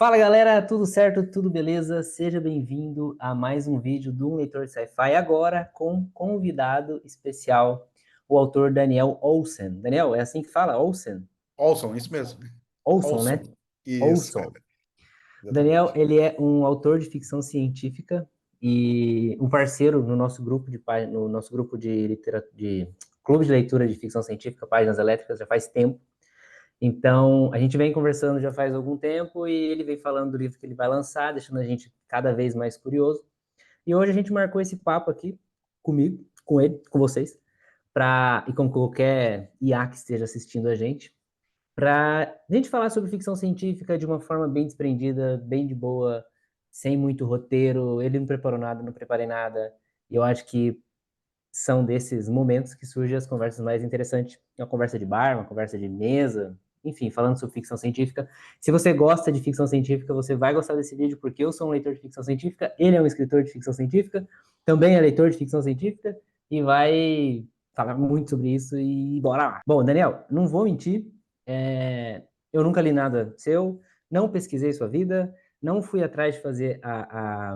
Fala galera, tudo certo? Tudo beleza? Seja bem-vindo a mais um vídeo do Um Leitor de Sci-Fi, agora com convidado especial, o autor Daniel Olsen. Daniel, é assim que fala? Olsen? Olson, isso mesmo. Olson, né? Olson. Isso, Olson. O Daniel, exatamente. ele é um autor de ficção científica e um parceiro no nosso grupo no nosso grupo de de clube de leitura de ficção científica, Páginas Elétricas, já faz tempo. Então, a gente vem conversando já faz algum tempo e ele vem falando do livro que ele vai lançar, deixando a gente cada vez mais curioso. E hoje a gente marcou esse papo aqui comigo, com ele, com vocês, e com qualquer IA que esteja assistindo a gente, para a gente falar sobre ficção científica de uma forma bem desprendida, bem de boa, sem muito roteiro. Ele não preparou nada, não preparei nada. E eu acho que são desses momentos que surgem as conversas mais interessantes. Uma conversa de bar, uma conversa de mesa, enfim, falando sobre ficção científica. Se você gosta de ficção científica, você vai gostar desse vídeo, porque eu sou um leitor de ficção científica, ele é um escritor de ficção científica, também é leitor de ficção científica, e vai falar muito sobre isso, e bora lá. Bom, Daniel, não vou mentir, eu nunca li nada seu, não pesquisei sua vida, não fui atrás de fazer a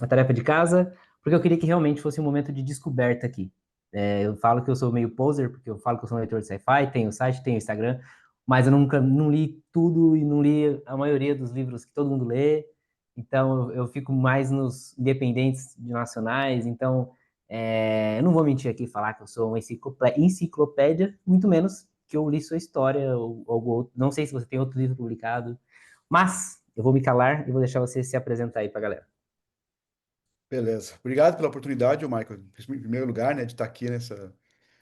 tarefa de casa, porque eu queria que realmente fosse um momento de descoberta aqui. Eu falo que eu sou meio poser, porque eu falo que eu sou um leitor de sci-fi, tenho o site, tenho o Instagram, mas eu nunca não li tudo e não li a maioria dos livros que todo mundo lê, então eu fico mais nos independentes nacionais, então eu não vou mentir aqui e falar que eu sou uma enciclopédia, muito menos que eu li sua história ou algo outro. Não sei se você tem outro livro publicado, mas eu vou me calar e vou deixar você se apresentar aí pra galera. Beleza. Obrigado pela oportunidade, Michael, em primeiro lugar, né, de estar aqui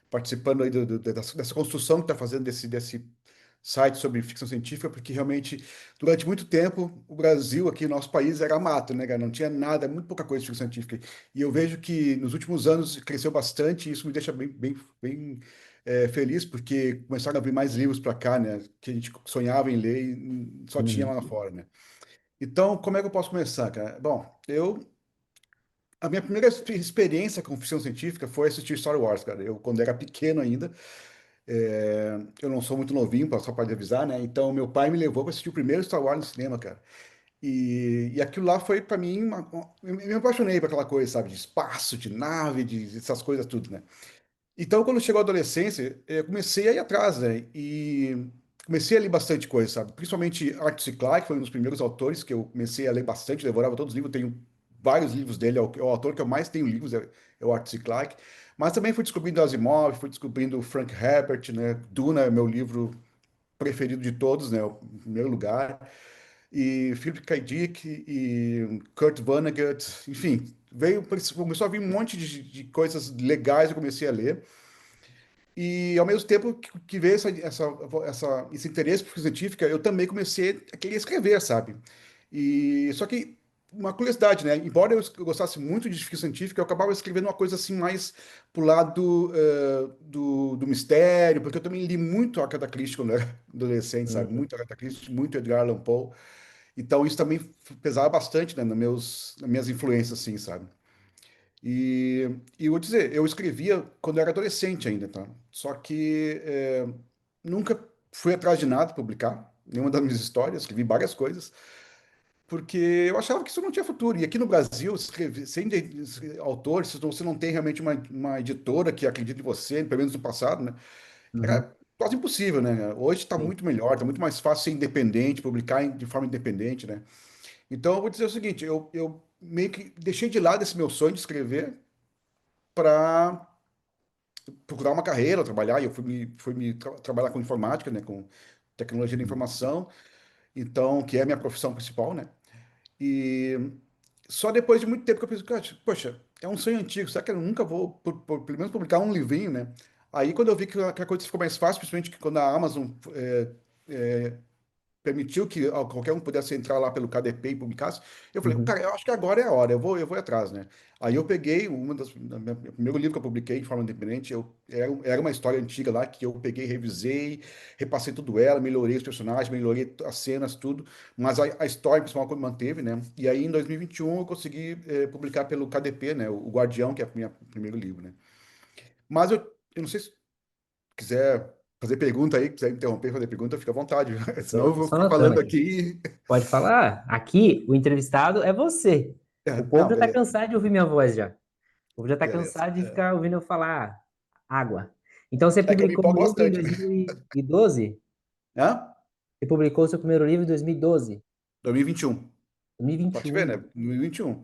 participando aí dessa construção que está fazendo desse site sobre ficção científica, porque realmente, durante muito tempo, o Brasil, aqui, nosso país, era mato, né, cara? Não tinha nada, muito pouca coisa de ficção científica. E eu vejo que nos últimos anos cresceu bastante, e isso me deixa bem feliz, porque começaram a vir mais livros para cá, né, que a gente sonhava em ler e só tinha Uhum. lá fora, né? Então, como é que eu posso começar, cara? Bom, a minha primeira experiência com ficção científica foi assistir Star Wars, cara. Eu, quando era pequeno ainda, eu não sou muito novinho, só para avisar, né? Então, meu pai me levou para assistir o primeiro Star Wars no cinema, cara. E aquilo lá foi para mim, eu me apaixonei por aquela coisa, sabe? De espaço, de nave, de essas coisas tudo, né? Então, quando chegou a adolescência, eu comecei a ir atrás, né? E comecei a ler bastante coisa, sabe? Principalmente Arthur C. Clarke, foi um dos primeiros autores que eu comecei a ler bastante, devorava todos os livros, tenho vários livros dele, é o autor que eu mais tenho livros, é o Arthur C. Clarke. Mas também fui descobrindo Asimov, fui descobrindo Frank Herbert, né? Duna é meu livro preferido de todos, né? Em primeiro lugar. E Philip K. Dick e Kurt Vonnegut, enfim, começou a vir um monte de coisas legais, eu comecei a ler. E ao mesmo tempo que veio esse interesse por científica, eu também comecei a querer escrever, sabe? E só que uma curiosidade, né? Embora eu gostasse muito de ficção científica, eu acabava escrevendo uma coisa assim mais pro lado do mistério, porque eu também li muito Agatha Christie quando eu era adolescente, sabe? Uhum. Muito Agatha Christie, muito Edgar Allan Poe. Então isso também pesava bastante, né, nas minhas influências, assim, sabe? E eu vou dizer, eu escrevia quando eu era adolescente ainda, tá? Só que nunca fui atrás de nada publicar, nenhuma das minhas histórias, escrevi várias coisas, porque eu achava que isso não tinha futuro. E aqui no Brasil, autor, se você não tem realmente uma editora que acredite em você, pelo menos no passado, né? Uhum. Era quase impossível, né? Hoje está Sim. muito melhor, está muito mais fácil ser independente, publicar de forma independente, né? Então, eu vou dizer o seguinte, eu meio que deixei de lado esse meu sonho de escrever para procurar uma carreira, trabalhar, e eu trabalhar com informática, né, com tecnologia da Uhum. informação, então, que é a minha profissão principal, né? E só depois de muito tempo que eu pensei, "Cara, poxa, é um sonho antigo, será que eu nunca vou, pelo menos, publicar um livrinho, né? Aí, quando eu vi que a coisa ficou mais fácil, principalmente que quando a Amazon permitiu que qualquer um pudesse entrar lá pelo KDP e publicasse. Eu falei, Uhum. cara, eu acho que agora é a hora, eu vou ir atrás, né? Aí eu peguei o primeiro livro que eu publiquei de forma independente, era uma história antiga lá que eu peguei, revisei, repassei tudo ela, melhorei os personagens, melhorei as cenas, tudo, mas a história principal que manteve, né? E aí em 2021 eu consegui publicar pelo KDP, né? O Guardião, que é o meu primeiro livro, né? Mas eu não sei se quiser. fazer pergunta aí, quiser interromper, fazer pergunta, fica à vontade. Senão eu Tô vou só ficar anotando falando aqui. aqui. Pode falar. Aqui, o entrevistado é você. O povo Não, já tá beleza, cansado de ouvir minha voz já. O povo já tá beleza. cansado de ficar ouvindo eu falar água. Então, você É que eu me publicou um empolgo livro em bastante. 2012? Hã? Você publicou o seu primeiro livro em 2012? 2021. Pode ver, né? 2021.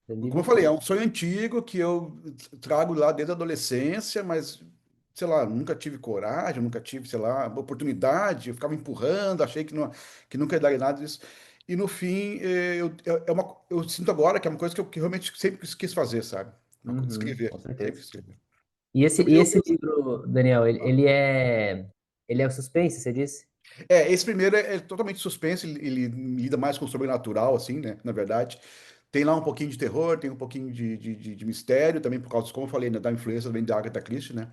2021. Como eu falei, é 2021. um sonho antigo que eu trago lá desde a adolescência, mas, sei lá, nunca tive coragem, nunca tive, sei lá, oportunidade, eu ficava empurrando, achei que nunca ia dar em nada disso. E no fim, eu sinto agora que é uma coisa que eu realmente sempre quis fazer, sabe? Uma coisa, Uhum, escrever, com sempre certeza. escrever. E esse, Eu, e eu, esse livro, Daniel, ele é o suspense, você disse? esse primeiro é totalmente suspense, ele lida mais com o sobrenatural, assim, né? Na verdade. Tem lá um pouquinho de terror, tem um pouquinho de mistério, também por causa, como eu falei, né, da influência também da Agatha Christie, né?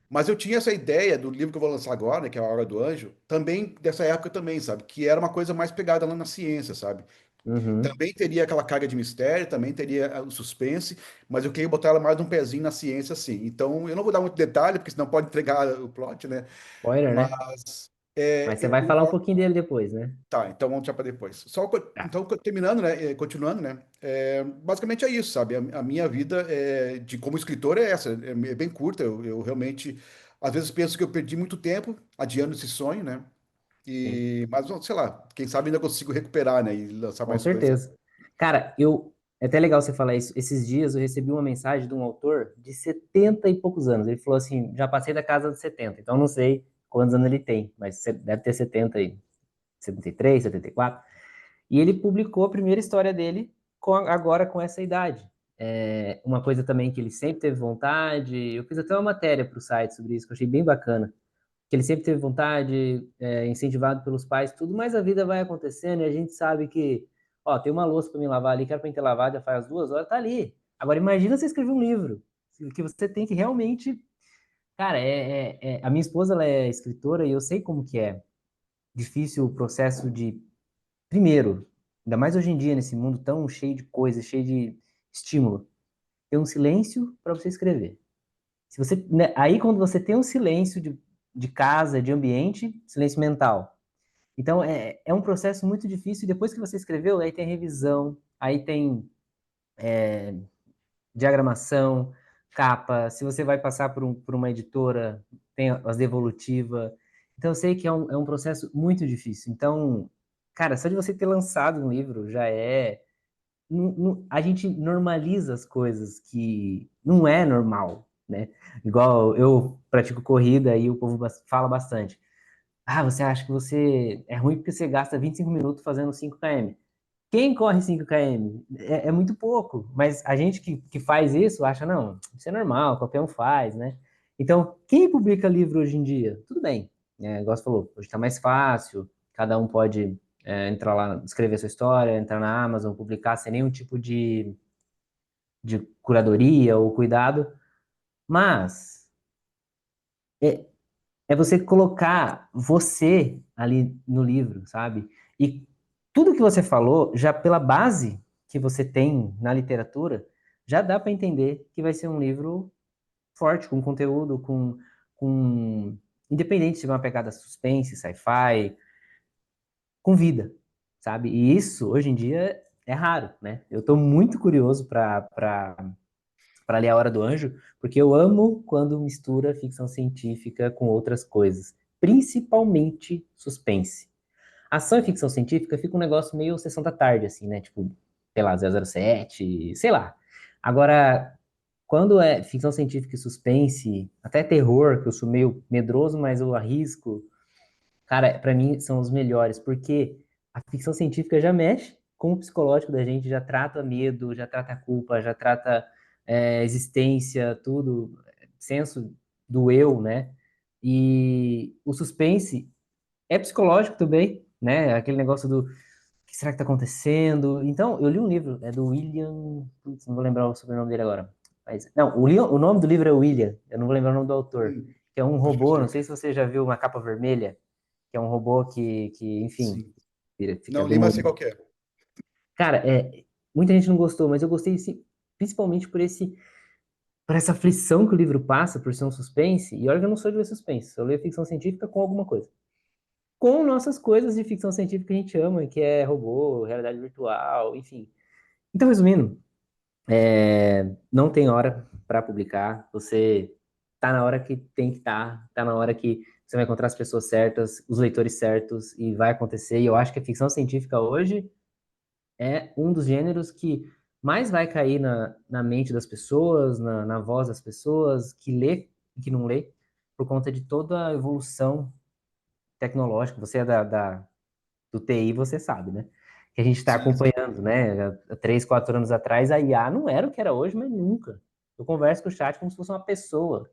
Mas eu tinha essa ideia do livro que eu vou lançar agora, né, que é A Hora do Anjo, também dessa época também, sabe? Que era uma coisa mais pegada lá na ciência, sabe? Uhum. Também teria aquela carga de mistério, também teria o suspense, mas eu queria botar ela mais um pezinho na ciência, assim. Então, eu não vou dar muito detalhe, porque senão pode entregar o plot, né? Spoiler, né? Mas é, Mas você vai falar um pouquinho dele depois, né? tá, então vamos deixar para depois. Tá. Então, terminando, né? Continuando, né? Basicamente é isso, sabe? A minha vida como escritor é essa, é bem curta. Eu realmente, às vezes, penso que eu perdi muito tempo adiando esse sonho, né? Sim. Mas, sei lá, quem sabe ainda consigo recuperar, né? E lançar Com mais coisas. certeza. Cara, é até legal você falar isso. Esses dias eu recebi uma mensagem de um autor de 70 e poucos anos. Ele falou assim: já passei da casa dos 70, então não sei quantos anos ele tem, mas deve ter 70 aí, 73, 74. E ele publicou a primeira história dele agora com essa idade. Uma coisa também que ele sempre teve vontade, eu fiz até uma matéria para o site sobre isso, que eu achei bem bacana, que ele sempre teve vontade, incentivado pelos pais, tudo, mas a vida vai acontecendo e a gente sabe que, ó, tem uma louça para me lavar ali, que era para ter lavado já faz 2 horas, tá ali. Agora imagina você escrever um livro, que você tem que realmente, cara, a minha esposa ela é escritora e eu sei como que é difícil o processo de, primeiro, ainda mais hoje em dia nesse mundo tão cheio de coisas, cheio de estímulo, ter um silêncio para você escrever. Se você, né, aí quando você tem um silêncio de casa, de ambiente, silêncio mental. Então é um processo muito difícil e depois que você escreveu, aí tem revisão, aí tem diagramação, capa, se você vai passar por uma editora, tem as devolutivas. Então eu sei que é um processo muito difícil. Então, cara, só de você ter lançado um livro já é a gente normaliza as coisas que não é normal, né? Igual eu pratico corrida e o povo fala bastante. Ah, você acha que você é ruim porque você gasta 25 minutos fazendo 5 km. Quem corre 5 km? É muito pouco, mas a gente que faz isso acha, não, isso é normal, qualquer um faz, né? Então, quem publica livro hoje em dia? Tudo bem, igual você falou, hoje está mais fácil, cada um pode entrar lá, escrever sua história, entrar na Amazon, publicar sem nenhum tipo de curadoria ou cuidado, mas é, é você colocar você ali no livro, sabe? E tudo que você falou, já pela base que você tem na literatura, já dá para entender que vai ser um livro forte, com conteúdo, com independente se é uma pegada suspense, sci-fi, com vida, sabe? E isso, hoje em dia, é raro, né? Eu estou muito curioso para ler A Hora do Anjo, porque eu amo quando mistura ficção científica com outras coisas, principalmente suspense. Ação e ficção científica fica um negócio meio sessão da tarde, assim, né? Tipo, sei lá, 007, sei lá. Agora, quando é ficção científica e suspense, até terror, que eu sou meio medroso, mas eu arrisco, cara, pra mim são os melhores, porque a ficção científica já mexe com o psicológico da gente, já trata medo, já trata culpa, já trata existência, tudo, senso do eu, né? E o suspense é psicológico também, né? Aquele negócio do o que será que tá acontecendo? Então, eu li um livro, é do William, putz, não vou lembrar o sobrenome dele agora. Mas, não, o nome do livro é William, eu não vou lembrar o nome do autor, Hum, que é um Pode robô, não pesquisar. sei se você já viu uma capa vermelha, que é um robô que enfim, Sim. fica Não li, mas sei demorando. qual que é. Cara, muita gente não gostou, mas eu gostei sim, principalmente por esse. para essa aflição que o livro passa por ser um suspense, e olha que eu não sou de ler suspense, eu leio ficção científica com alguma coisa. Com nossas coisas de ficção científica que a gente ama, que é robô, realidade virtual, enfim. Então, resumindo, não tem hora para publicar. Você tá na hora que tem que estar, tá na hora que você vai encontrar as pessoas certas, os leitores certos, e vai acontecer. E eu acho que a ficção científica hoje é um dos gêneros que mais vai cair na mente das pessoas, na voz das pessoas, que lê e que não lê, por conta de toda a evolução tecnológica. Você é do TI, você sabe, né? Que a gente está Sim, sim. acompanhando, né? Há 3, 4 anos atrás, a IA não era o que era hoje, mas nunca. Eu converso com o chat como se fosse uma pessoa.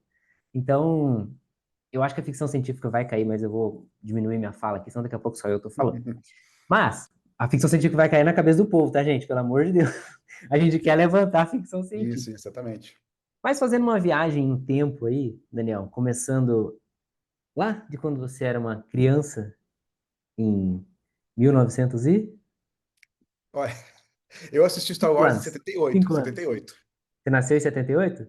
Então, eu acho que a ficção científica vai cair, mas eu vou diminuir minha fala aqui, senão daqui a pouco só eu tô falando. Mas a ficção científica vai cair na cabeça do povo, tá, gente? Pelo amor de Deus. A gente quer levantar a ficção Isso, científica. exatamente. Mas fazendo uma viagem em tempo aí, Daniel, começando lá de quando você era uma criança, em 1900 e Olha, eu assisti Star 5 Wars em anos. 78, 5 anos. 78. Você nasceu em 78?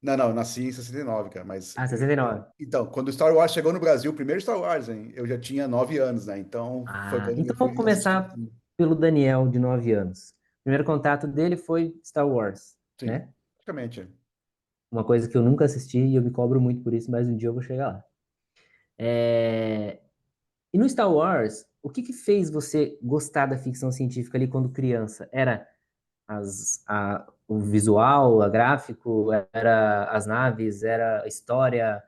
Não, não, eu nasci em 69, cara, mas... Ah, 69. então, quando o Star Wars chegou no Brasil, o primeiro Star Wars, hein, eu já tinha 9 anos, né? Então, foi Ah, quando eu então vamos fui assistir. começar pelo Daniel, de 9 anos. O primeiro contato dele foi Star Wars, Sim, né? praticamente. Uma coisa que eu nunca assisti e eu me cobro muito por isso, mas um dia eu vou chegar lá. É, E no Star Wars, o que que fez você gostar da ficção científica ali quando criança? Era o visual, o gráfico, era as naves, era a história,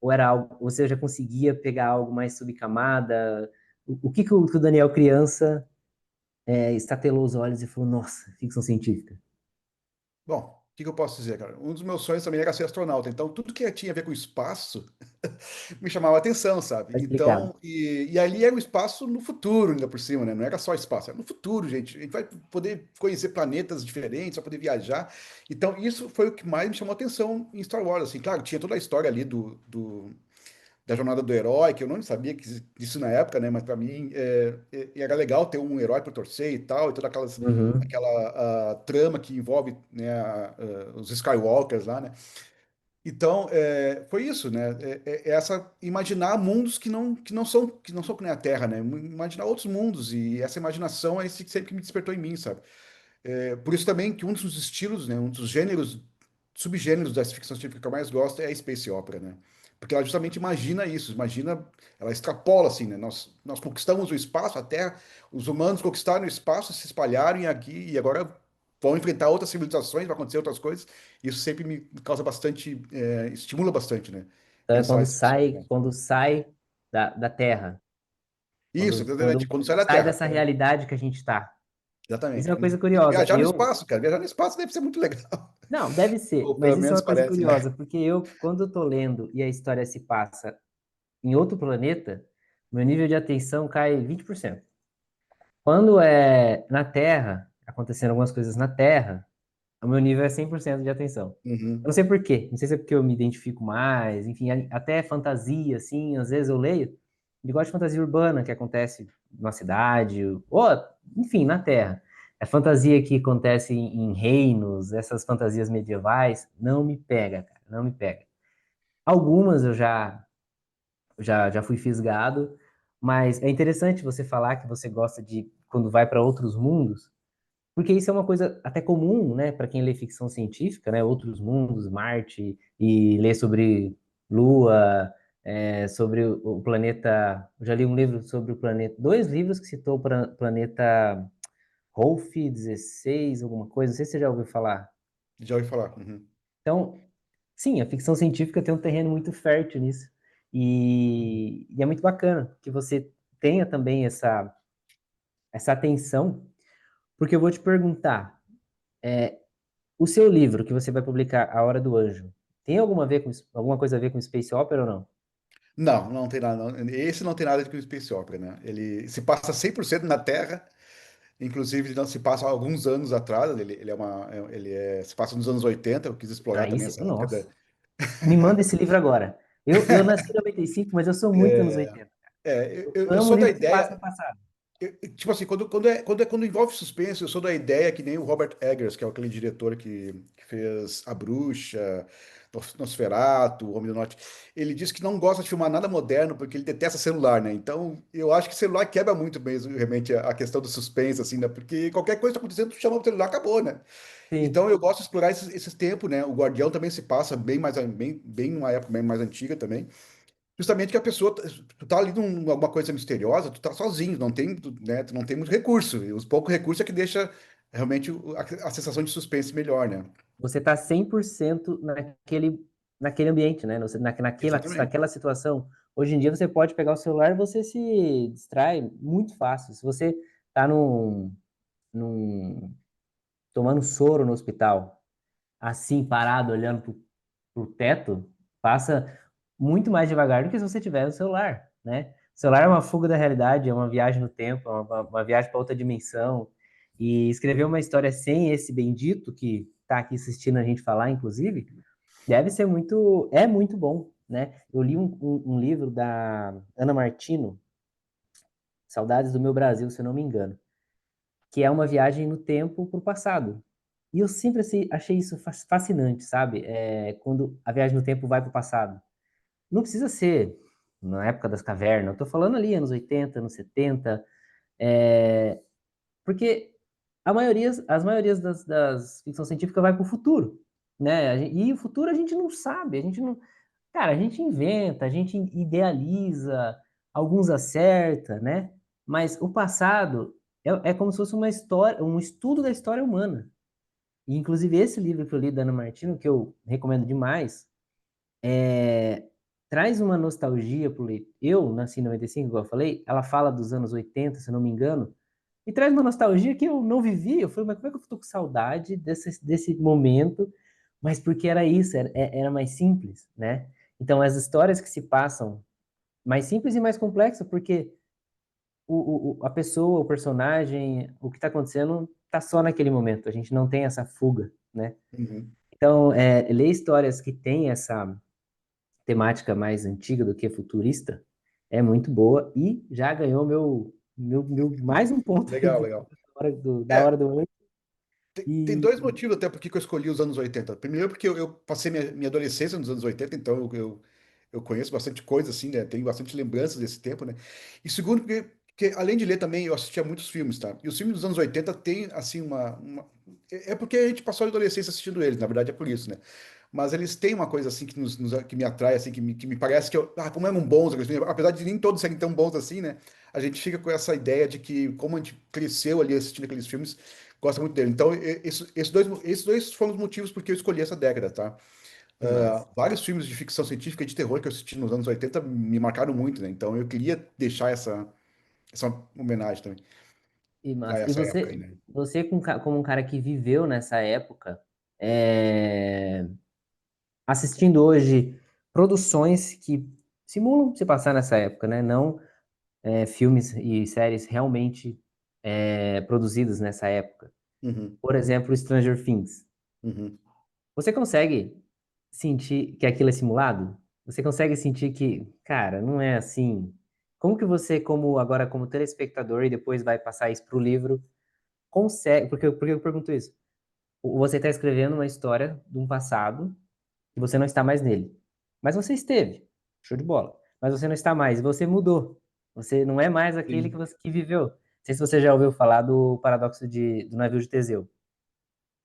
ou era algo, você já conseguia pegar algo mais subcamada? O que que o Daniel criança estatelou os olhos e falou, nossa, ficção científica? Bom, o que que eu posso dizer, cara? Um dos meus sonhos também era ser astronauta, então tudo que tinha a ver com espaço me chamava a atenção, sabe? Tá explicado. Então, e ali era o espaço no futuro, ainda por cima, né? Não era só espaço, era no futuro, gente. A gente vai poder conhecer planetas diferentes, vai poder viajar. Então, isso foi o que mais me chamou a atenção em Star Wars, assim. Claro, tinha toda a história ali da jornada do herói, que eu não sabia disso na época, né? Mas para mim era legal ter um herói para torcer e tal, e toda Uhum. aquela trama que envolve, né, os Skywalkers lá, né? Então, foi isso, né? Essa imaginar mundos que não são que nem a Terra, né? Imaginar outros mundos e essa imaginação é esse que sempre me despertou em mim, sabe? Por isso também que um dos estilos, né, um dos gêneros, subgêneros da ficção científica que eu mais gosto é a space opera, né? Porque ela justamente imagina isso, imagina, ela extrapola assim, né? Nós conquistamos o espaço, a Terra, os humanos conquistaram o espaço, se espalharam aqui e agora vão enfrentar outras civilizações, vai acontecer outras coisas. Isso sempre me causa bastante, estimula bastante, né? Então é Pensar esse tipo de situação. quando sai da Terra, Isso, exatamente, quando quando sai da sai Terra. dessa realidade que a gente está. Isso Exatamente. é uma coisa curiosa. Viajar no espaço, cara, viajar no espaço deve ser muito legal. Não, deve ser, Ou mas pelo isso é menos uma coisa parece, né? curiosa, porque quando eu tô lendo e a história se passa em outro planeta, meu nível de atenção cai 20%. Quando é na Terra, acontecendo algumas coisas na Terra, o meu nível é 100% de atenção. Eu Uhum. não sei por quê, não sei se é porque eu me identifico mais, enfim, até fantasia, assim, às vezes eu leio, eu gosto de fantasia urbana, que acontece na cidade, ou, enfim, na Terra. É fantasia que acontece em reinos, essas fantasias medievais, não me pega, cara, não me pega. Algumas eu já fui fisgado, mas é interessante você falar que você gosta de quando vai para outros mundos, porque isso é uma coisa até comum, né, para quem lê ficção científica, né, outros mundos, Marte, e lê sobre Lua, sobre o planeta. Eu já li um livro sobre o planeta, dois livros que citou o planeta Rolf 16, alguma coisa, não sei se você já ouviu falar. Já ouvi falar. Uhum. Então, sim, a ficção científica tem um terreno muito fértil nisso. E é muito bacana que você tenha também essa atenção, porque eu vou te perguntar. O seu livro que você vai publicar, A Hora do Anjo, tem alguma coisa a ver com Space Opera ou não? Não, não tem nada. Esse não tem nada de com Space Opera, né? Ele se passa 100% na Terra, inclusive ele não se passa há alguns anos atrás. Se passa nos anos 80. Eu quis explorar Aí, também essa época da. nossa, me manda esse livro agora. Eu nasci em 95, mas eu sou muito anos 80. É, Eu eu amo o sou da livro que se passa ideia. no passado. Tipo assim, quando envolve suspense, eu sou da ideia que nem o Robert Eggers, que é aquele diretor que fez A Bruxa, Nosferatu, O Homem do Norte. Ele diz que não gosta de filmar nada moderno porque ele detesta celular, né? Então, eu acho que celular quebra muito mesmo, realmente, a questão do suspense, assim, né? Porque qualquer coisa que tá acontecendo, tu chama o celular, acabou, né? Sim. Então, eu gosto de explorar esses tempos, né? O Guardião também se passa bem numa época bem mais antiga também. Justamente que a pessoa, tu tá ali alguma coisa misteriosa, tu tá sozinho, não tem, né, tu não tem muito recurso. E os poucos recursos é que deixa realmente a sensação de suspense melhor, né? Você está 100% naquele ambiente, né? Exatamente. Naquela situação. Hoje em dia você pode pegar o celular e você se distrai muito fácil. Se você está num, tomando soro no hospital, assim, parado, olhando pro teto, passa muito mais devagar do que se você tiver no celular, né? O celular é uma fuga da realidade, é uma viagem no tempo, é uma viagem para outra dimensão. E escrever uma história sem esse bendito que está aqui assistindo a gente falar, inclusive, é muito bom, né? Eu li um livro da Ana Martino, Saudades do Meu Brasil, se eu não me engano, que é uma viagem no tempo para o passado. E eu sempre achei isso fascinante, sabe? Quando a viagem no tempo vai para o passado. Não precisa ser na época das cavernas, eu tô falando ali anos 80, anos 70, é, porque as maiorias das ficção científica vai para o futuro, né? E o futuro a gente não sabe, a gente não. Cara, a gente inventa, a gente idealiza, alguns acerta, né? Mas o passado é como se fosse uma história, um estudo da história humana. E, inclusive, esse livro que eu li da Ana Martino, que eu recomendo demais, traz uma nostalgia pro leitor. Eu nasci em 95, igual eu falei, ela fala dos anos 80, se eu não me engano, e traz uma nostalgia que eu não vivi. Eu falei, mas como é que eu tô com saudade desse momento? Mas porque era isso, era mais simples, né? Então, as histórias que se passam mais simples e mais complexas, porque a pessoa, o personagem, o que está acontecendo, tá só naquele momento. A gente não tem essa fuga, né? Uhum. Então, ler histórias que têm essa temática mais antiga do que futurista é muito boa e já ganhou mais um ponto aí Legal, legal. da É, hora do ano. tem E, dois motivos até porque que eu escolhi os anos 80. Primeiro, porque eu passei minha adolescência nos anos 80, então eu conheço bastante coisa, assim, né? Tenho bastante lembranças desse tempo, né? E segundo, porque além de ler também, eu assistia muitos filmes, tá? E os filmes dos anos 80 tem, assim, é porque a gente passou a adolescência assistindo eles, na verdade é por isso, né? Mas eles têm uma coisa, assim, que me atrai, assim, que me parece que, como eram bons, aqueles filmes, apesar de nem todos serem tão bons assim, né? A gente fica com essa ideia de que, como a gente cresceu ali assistindo aqueles filmes, gosta muito dele. Então, esses dois foram os motivos porque eu escolhi essa década, tá? que massa. Vários filmes de ficção científica e de terror que eu assisti nos anos 80 me marcaram muito, né? Então, eu queria deixar essa homenagem também E a massa. E essa época aí, né? você como um cara que viveu nessa época, é, assistindo hoje produções que simulam se passar nessa época, né? Não filmes e séries realmente produzidos nessa época. Uhum, Por exemplo, Stranger Things. uhum. Você consegue sentir que aquilo é simulado? Você consegue sentir que, cara, não é assim? Como que você, como telespectador, e depois vai passar isso para o livro, consegue? Porque eu pergunto isso. Você está escrevendo uma história de um passado que você não está mais nele. Mas você esteve. Show de bola. Mas você não está mais. Você mudou. Você não é mais aquele que Sim. você que viveu. Não sei se você já ouviu falar do paradoxo do navio de Teseu.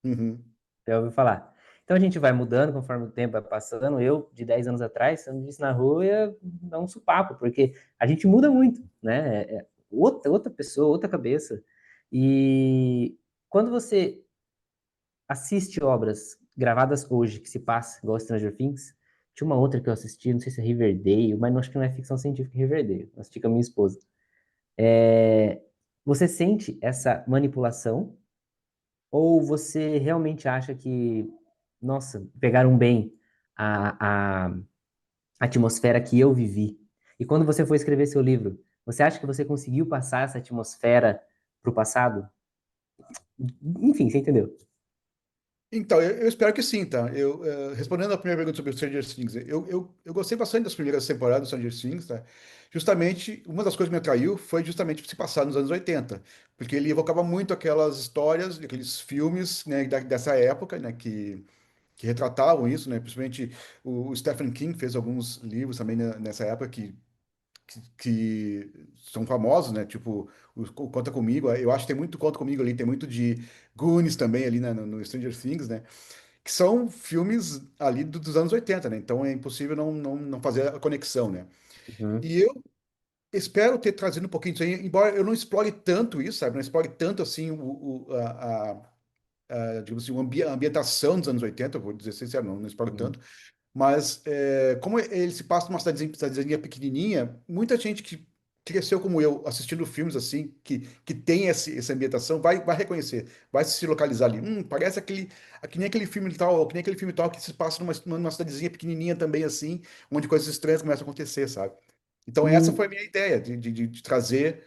Uhum, Já ouviu falar? Então a gente vai mudando conforme o tempo vai passando. Eu, de 10 anos atrás, se eu me visse na rua, ia dar um supapo, porque a gente muda muito, né? Outra pessoa, outra cabeça. E quando você assiste obras gravadas hoje, que se passa, igual Stranger Things, tinha uma outra que eu assisti, não sei se é Riverdale, mas acho que não é ficção científica Riverdale. Eu assisti com a minha esposa. É, Você sente essa manipulação ou você realmente acha que, nossa, pegaram bem a atmosfera que eu vivi? E quando você foi escrever seu livro, você acha que você conseguiu passar essa atmosfera para o passado? Enfim, você entendeu? Então, eu espero que sim, tá? Respondendo a primeira pergunta sobre o Stranger Things, eu gostei bastante das primeiras temporadas do Stranger Things, tá? Justamente, uma das coisas que me atraiu foi justamente se passar nos anos 80, porque ele evocava muito aquelas histórias, aqueles filmes, né, dessa época, né, que retratavam isso, né? Principalmente o Stephen King fez alguns livros também nessa época que são famosos, né? Tipo, o Conta Comigo, eu acho que tem muito Conta Comigo ali, tem muito de Goonies também ali, né, no Stranger Things, né? Que são filmes ali dos anos 80, né? Então é impossível não fazer a conexão, né? Uhum, E eu espero ter trazido um pouquinho disso aí, embora eu não explore tanto isso, sabe? Não explore tanto assim digamos assim, a ambientação dos anos 80, eu vou dizer sincero, não exploro uhum, tanto, mas como ele se passa numa cidadezinha pequenininha, muita gente que cresceu como eu, assistindo filmes assim, que tem essa ambientação, vai reconhecer, vai se localizar ali. Parece que nem aquele filme tal, ou que nem aquele filme tal que se passa numa cidadezinha pequenininha também assim, onde coisas estranhas começam a acontecer, sabe? Então essa uhum. foi a minha ideia, de trazer,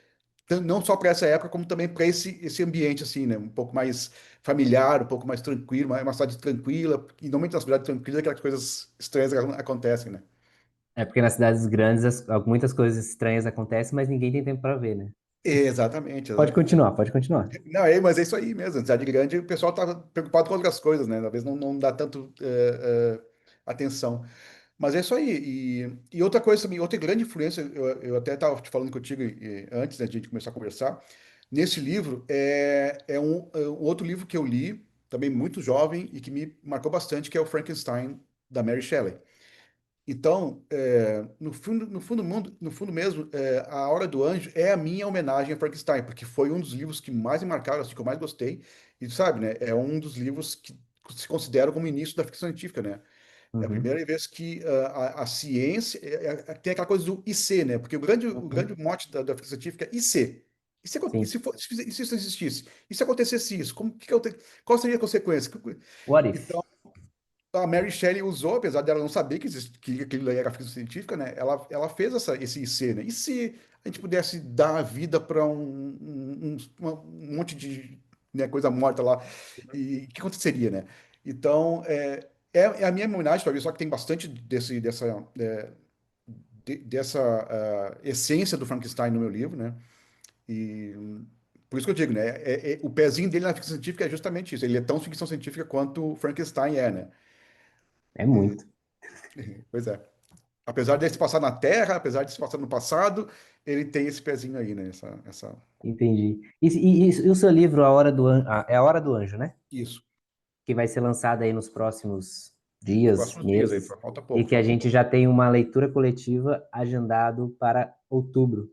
não só para essa época, como também para esse ambiente assim, né? Um pouco mais familiar, um pouco mais tranquilo, uma cidade tranquila, e normalmente na cidade tranquila aquelas coisas estranhas acontecem, né? É porque nas cidades grandes muitas coisas estranhas acontecem, mas ninguém tem tempo para ver, né? Exatamente, Pode exatamente. continuar, pode continuar. Não, mas é isso aí mesmo. Cidade grande, o pessoal tá preocupado com outras coisas, né? Às vezes não dá tanto atenção. Mas é isso aí. E outra coisa também, outra grande influência, eu até estava te falando contigo antes, né, de a gente começar a conversar. Nesse livro, é um outro livro que eu li, também muito jovem, e que me marcou bastante, que é o Frankenstein, da Mary Shelley. Então, no fundo mesmo, A Hora do Anjo é a minha homenagem a Frankenstein, porque foi um dos livros que mais me marcaram, assim, que eu mais gostei. E sabe, né? É um dos livros que se considera como o início da ficção científica, né? É a Uhum, primeira vez que a ciência tem aquela coisa do IC, né? Porque o grande uhum. mote da ficção científica é IC. E Sim. se isso existisse? E se acontecesse isso? Qual seria a consequência? What if? Então, a Mary Shelley usou, apesar dela não saber que aquilo aí era ficção científica, né? Ela fez esse IC, né? E se a gente pudesse dar a vida para um monte de, né, coisa morta lá? E o que aconteceria, né? Então, é a minha homenagem, talvez, só que tem bastante dessa essência do Frankenstein no meu livro, né? E por isso que eu digo, né? O pezinho dele na ficção científica é justamente isso. Ele é tão ficção científica quanto o Frankenstein é, né? É muito. Pois é. Apesar de se passar na Terra, apesar de se passar no passado, ele tem esse pezinho aí, né? Entendi. E o seu livro, A Hora do Anjo, é A Hora do Anjo, né? Isso. Que vai ser lançado aí nos próximos Nos dias, próximos dias aí, meses, falta e pouco, que a falta gente pouco. já tem uma leitura coletiva agendado para outubro,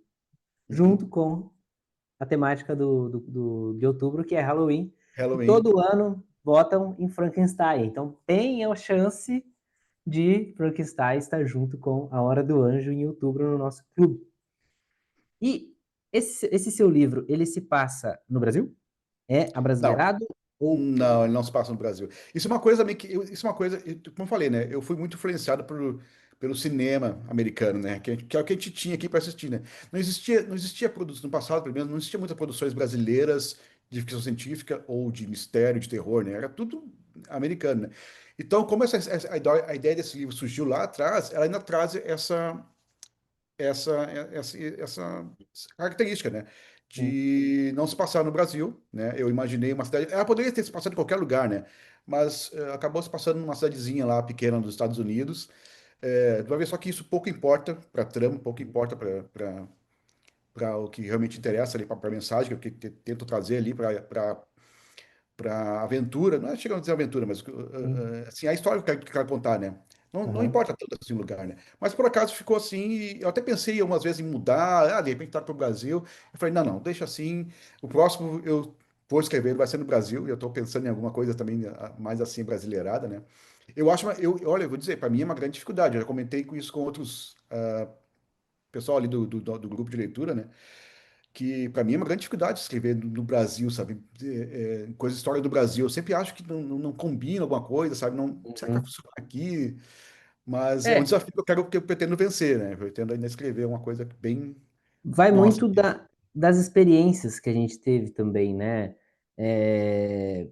junto Uhum. com a temática de outubro, que é Halloween, e Halloween. todo ano votam em Frankenstein. Então tem a chance de Frankenstein estar junto com A Hora do Anjo em outubro no nosso clube. E esse seu livro, ele se passa no Brasil? É Não, abrasileirado? Ou. não, ele não se passa no Brasil. Isso é uma coisa meio que. Isso é uma coisa, como eu falei, né? Eu fui muito influenciado pelo cinema americano, né? Que é o que a gente tinha aqui para assistir, né? Não existia no passado, pelo menos, não existia muitas produções brasileiras de ficção científica ou de mistério, de terror, né? Era tudo americano, né? Então, como a ideia desse livro surgiu lá atrás, ela ainda traz essa, essa característica, né? Hum, De não se passar no Brasil, né? Eu imaginei uma cidade. Ela poderia ter se passado em qualquer lugar, né? Mas acabou se passando numa cidadezinha lá pequena dos Estados Unidos. Tu vai ver só que isso pouco importa para a trama, pouco importa para o que realmente interessa ali, para a mensagem que eu tento trazer ali para aventura, não é chegando a dizer aventura, mas sim. assim, a história que eu quero contar, né? Não Aham. importa tanto assim o lugar, né? Mas por acaso ficou assim, e eu até pensei umas vezes em mudar, de repente tá para o Brasil. Eu falei, não, deixa assim. O próximo eu vou escrever, vai ser no Brasil, e eu estou pensando em alguma coisa também mais assim brasileirada, né? Eu acho, olha, eu vou dizer, para mim é uma grande dificuldade. Eu já comentei com isso com outros pessoal ali do grupo de leitura, né? Que para mim é uma grande dificuldade escrever no Brasil, sabe? Coisa história do Brasil. Eu sempre acho que não combina alguma coisa, sabe? Não, será que vai Uhum. funcionar aqui? Mas é um É, desafio que eu pretendo vencer, né? Eu pretendo ainda escrever uma coisa bem vai nossa muito mesmo. das experiências que a gente teve também, né? É,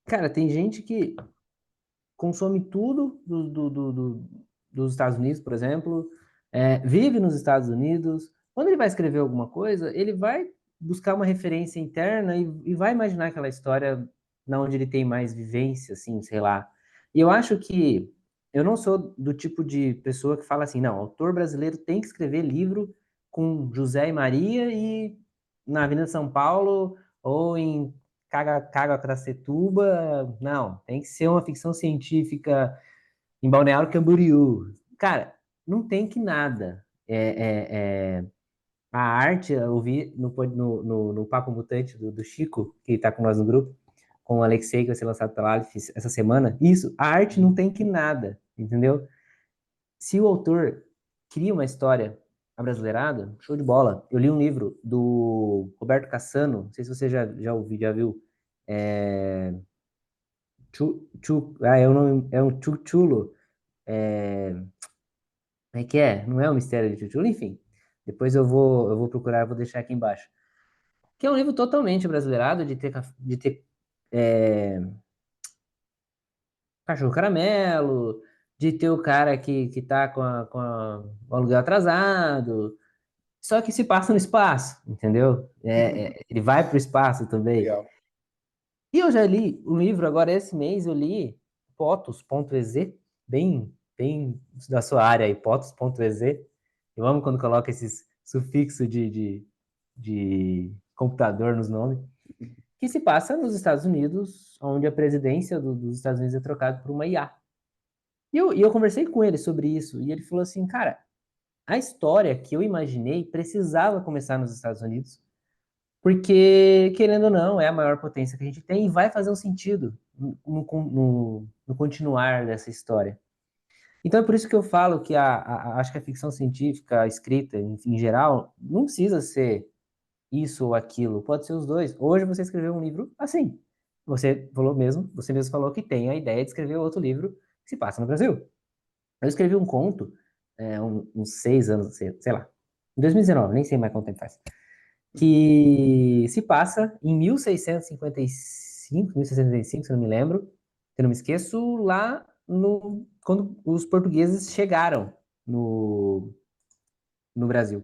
Cara, tem gente que consome tudo dos Estados Unidos, por exemplo, vive nos Estados Unidos. Quando ele vai escrever alguma coisa, ele vai buscar uma referência interna e vai imaginar aquela história na onde ele tem mais vivência, assim, sei lá. E eu acho que eu não sou do tipo de pessoa que fala assim, não, autor brasileiro tem que escrever livro com José e Maria e na Avenida São Paulo ou em Caraguatatuba, não, tem que ser uma ficção científica em Balneário Camboriú. Cara, não tem que nada. A arte, eu vi no Papo Mutante do Chico, que está com nós no grupo, com o Alexei, que vai ser lançado pela Aleph essa semana. Isso, a arte não tem que nada, entendeu? Se o autor cria uma história abrasileirada, show de bola. Eu li um livro do Roberto Cassano, não sei se você já ouviu, já viu. É, é um Chuchulo. É, como é que é? Não é o Mistério de Chuchulo, enfim. Depois eu vou procurar, eu vou deixar aqui embaixo. Que é um livro totalmente brasileirado, de ter é, cachorro caramelo, de ter o cara que tá o aluguel atrasado, só que se passa no espaço, entendeu? Ele vai para o espaço também. Legal. E eu já li um livro, agora esse mês eu li Potos.ez, bem da sua área aí, Potos.ez. Eu amo quando coloca esses sufixos de computador nos nomes, que se passa nos Estados Unidos, onde a presidência dos Estados Unidos é trocada por uma IA. E eu conversei com ele sobre isso, e ele falou assim, cara, a história que eu imaginei precisava começar nos Estados Unidos, porque, querendo ou não, é a maior potência que a gente tem e vai fazer um sentido no continuar dessa história. Então é por isso que eu falo que acho que a ficção científica, a escrita, em geral, não precisa ser isso ou aquilo, pode ser os dois. Hoje você escreveu um livro assim. Você mesmo falou que tem a ideia de escrever outro livro que se passa no Brasil. Eu escrevi um conto, uns 6 anos, sei lá, em 2019, nem sei mais quanto tempo faz, que se passa em 1655, 1665, se eu não me lembro, se eu não me esqueço, lá quando os portugueses chegaram no Brasil.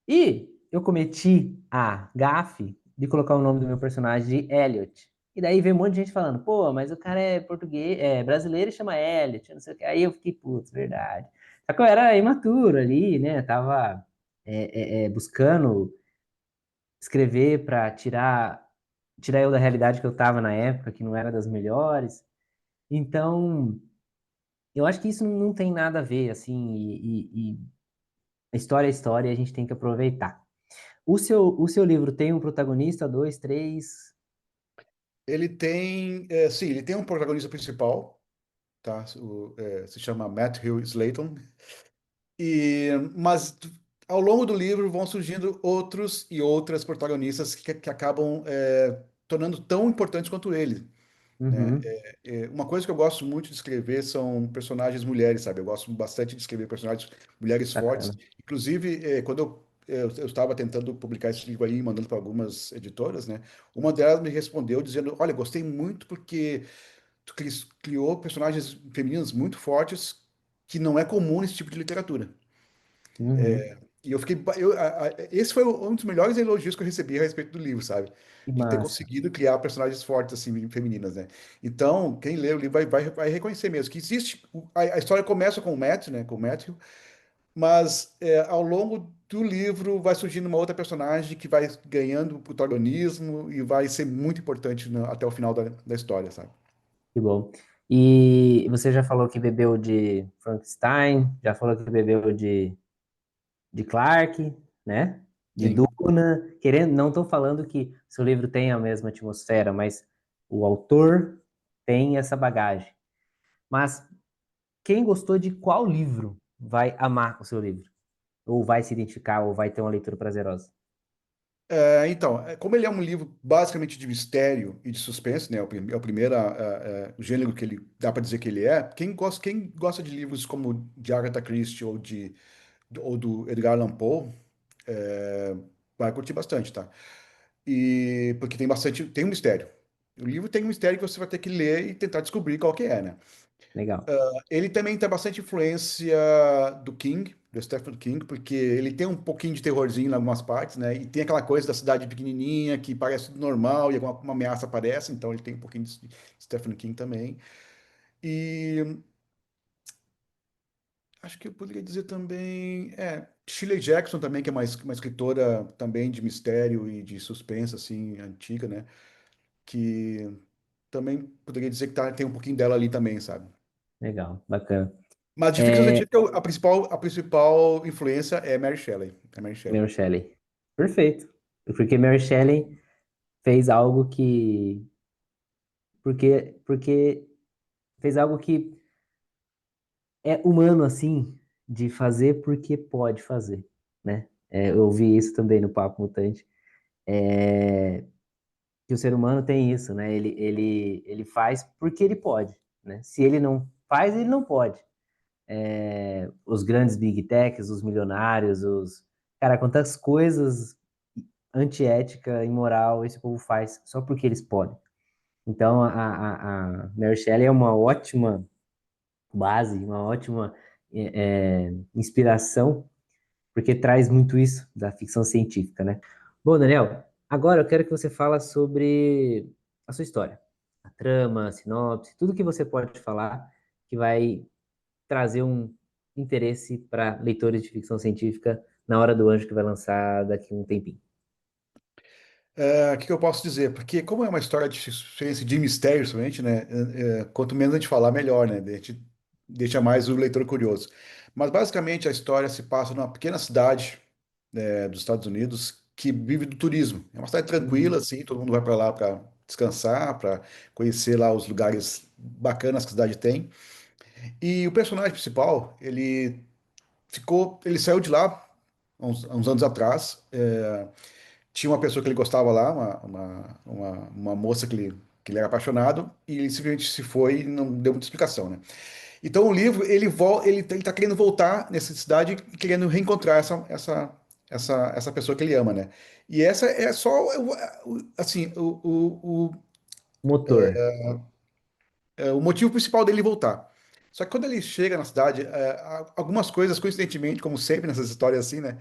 E eu cometi a gafe de colocar o nome do meu personagem de Elliot. E daí veio um monte de gente falando, pô, mas o cara é português, é brasileiro e chama Elliot, não sei o que. Aí eu fiquei, putz, verdade. Só que eu era imaturo ali, né? Tava buscando escrever para tirar eu da realidade que eu tava na época, que não era das melhores. Então, eu acho que isso não tem nada a ver, assim, e a história é história e a gente tem que aproveitar. O seu livro tem um protagonista, dois, três. Sim, ele tem um protagonista principal, tá? Se chama Matthew Slayton. Mas ao longo do livro vão surgindo outros e outras protagonistas que acabam tornando tão importantes quanto ele, né? Uhum, Uma coisa que eu gosto muito de escrever são personagens mulheres, sabe? Eu gosto bastante de escrever personagens mulheres fortes. bacana. Inclusive, quando eu estava tentando publicar esse livro aí, mandando para algumas editoras, né? Uma delas me respondeu dizendo: Olha, gostei muito porque tu criou personagens femininas muito fortes que não é comum nesse tipo de literatura. Uhum, E eu fiquei. Esse foi um dos melhores elogios que eu recebi a respeito do livro, sabe? que De ter massa. conseguido criar personagens fortes, assim, femininas, né? Então, quem lê o livro vai reconhecer mesmo que existe. A história começa com o Matt, né? Com o Matthew, mas ao longo do livro vai surgindo uma outra personagem que vai ganhando protagonismo e vai ser muito importante até o final da história, sabe? Que bom. E você já falou que bebeu de Frankenstein, já falou que bebeu de Clark, né? De Sim. Duna. Querendo, não estou falando que seu livro tem a mesma atmosfera, mas o autor tem essa bagagem. Mas quem gostou de qual livro vai amar o seu livro? Ou vai se identificar, ou vai ter uma leitura prazerosa? Então, como ele é um livro basicamente de mistério e de suspense, né? É o primeiro o gênero que ele dá para dizer que ele é. Quem gosta de livros como de Agatha Christie ou do Edgar Allan Poe, vai curtir bastante, tá? E porque tem um mistério. O livro tem um mistério que você vai ter que ler e tentar descobrir qual que é, né? Legal. Ele também tem bastante influência do King, do Stephen King, porque ele tem um pouquinho de terrorzinho em algumas partes, né? E tem aquela coisa da cidade pequenininha que parece tudo normal e alguma uma ameaça aparece, então ele tem um pouquinho de Stephen King também. E acho que eu poderia dizer também, Shirley Jackson também, que é uma escritora também de mistério e de suspense, assim, antiga, né? Que também poderia dizer que tem um pouquinho dela ali também, sabe? Legal, bacana. Mas de ficção É, científica, a principal influência é Mary Shelley. É Mary Shelley. Mary Shelley. Perfeito. Porque Mary Shelley fez algo que. Porque fez algo que é humano, assim, de fazer porque pode fazer, né? Eu ouvi isso também no Papo Mutante. É, que o ser humano tem isso, né? Ele faz porque ele pode, né? Se ele não faz, ele não pode. Os grandes big techs, os milionários, os... Cara, quantas coisas antiética, imoral esse povo faz só porque eles podem. Então, a Mary Shelley é uma ótima base, uma ótima inspiração, porque traz muito isso da ficção científica, né? Bom, Daniel, agora eu quero que você fala sobre a sua história, a trama, a sinopse, tudo que você pode falar que vai trazer um interesse para leitores de ficção científica na Hora do Anjo que vai lançar daqui a um tempinho. O que que eu posso dizer? Porque como é uma história de suspense, de mistério somente, né? Quanto menos a gente falar, melhor, né? A gente deixa mais o leitor curioso. Mas basicamente a história se passa numa pequena cidade, dos Estados Unidos que vive do turismo. É uma cidade tranquila, Uhum. assim, todo mundo vai para lá para descansar, para conhecer lá os lugares bacanas que a cidade tem. E o personagem principal, ele saiu de lá há uns anos atrás. Tinha uma pessoa que ele gostava lá, uma moça que ele era apaixonado, e ele simplesmente se foi e não deu muita explicação, né? Então o livro, ele tá querendo voltar nessa cidade e querendo reencontrar essa pessoa que ele ama, né? E essa é só, assim, Motor. o motivo principal dele voltar. Só que quando ele chega na cidade, algumas coisas, coincidentemente, como sempre nessas histórias assim, né?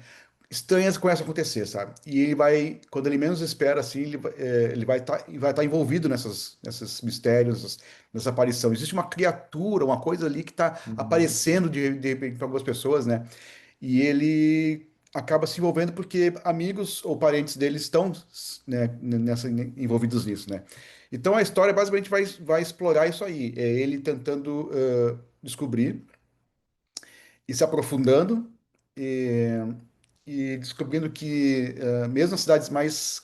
Estranhas começam a acontecer, sabe? E ele vai, quando ele menos espera, assim, ele vai estar envolvido nesses mistérios, nessa aparição. Existe uma criatura, uma coisa ali que está Uhum. aparecendo de repente para algumas pessoas, né? E ele acaba se envolvendo porque amigos ou parentes dele estão, né, envolvidos nisso, né? Então a história basicamente vai explorar isso aí. É ele tentando descobrir e se aprofundando e descobrindo que mesmo nas cidades mais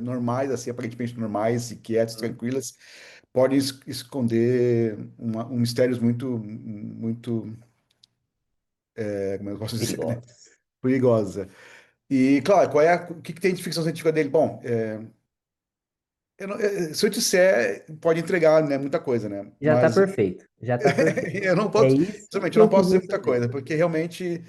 normais, assim, aparentemente normais e quietas, tranquilas, podem esconder mistérios muito, muito, como eu posso dizer, né? Perigosos. Perigosos. E, claro, o que tem de ficção científica dele? Bom, se eu disser, pode entregar, né, muita coisa, né? Já tá Mas perfeito. Já tá perfeito. eu não É posso, isso realmente, que eu não eu posso dizer queria muita saber. coisa, porque realmente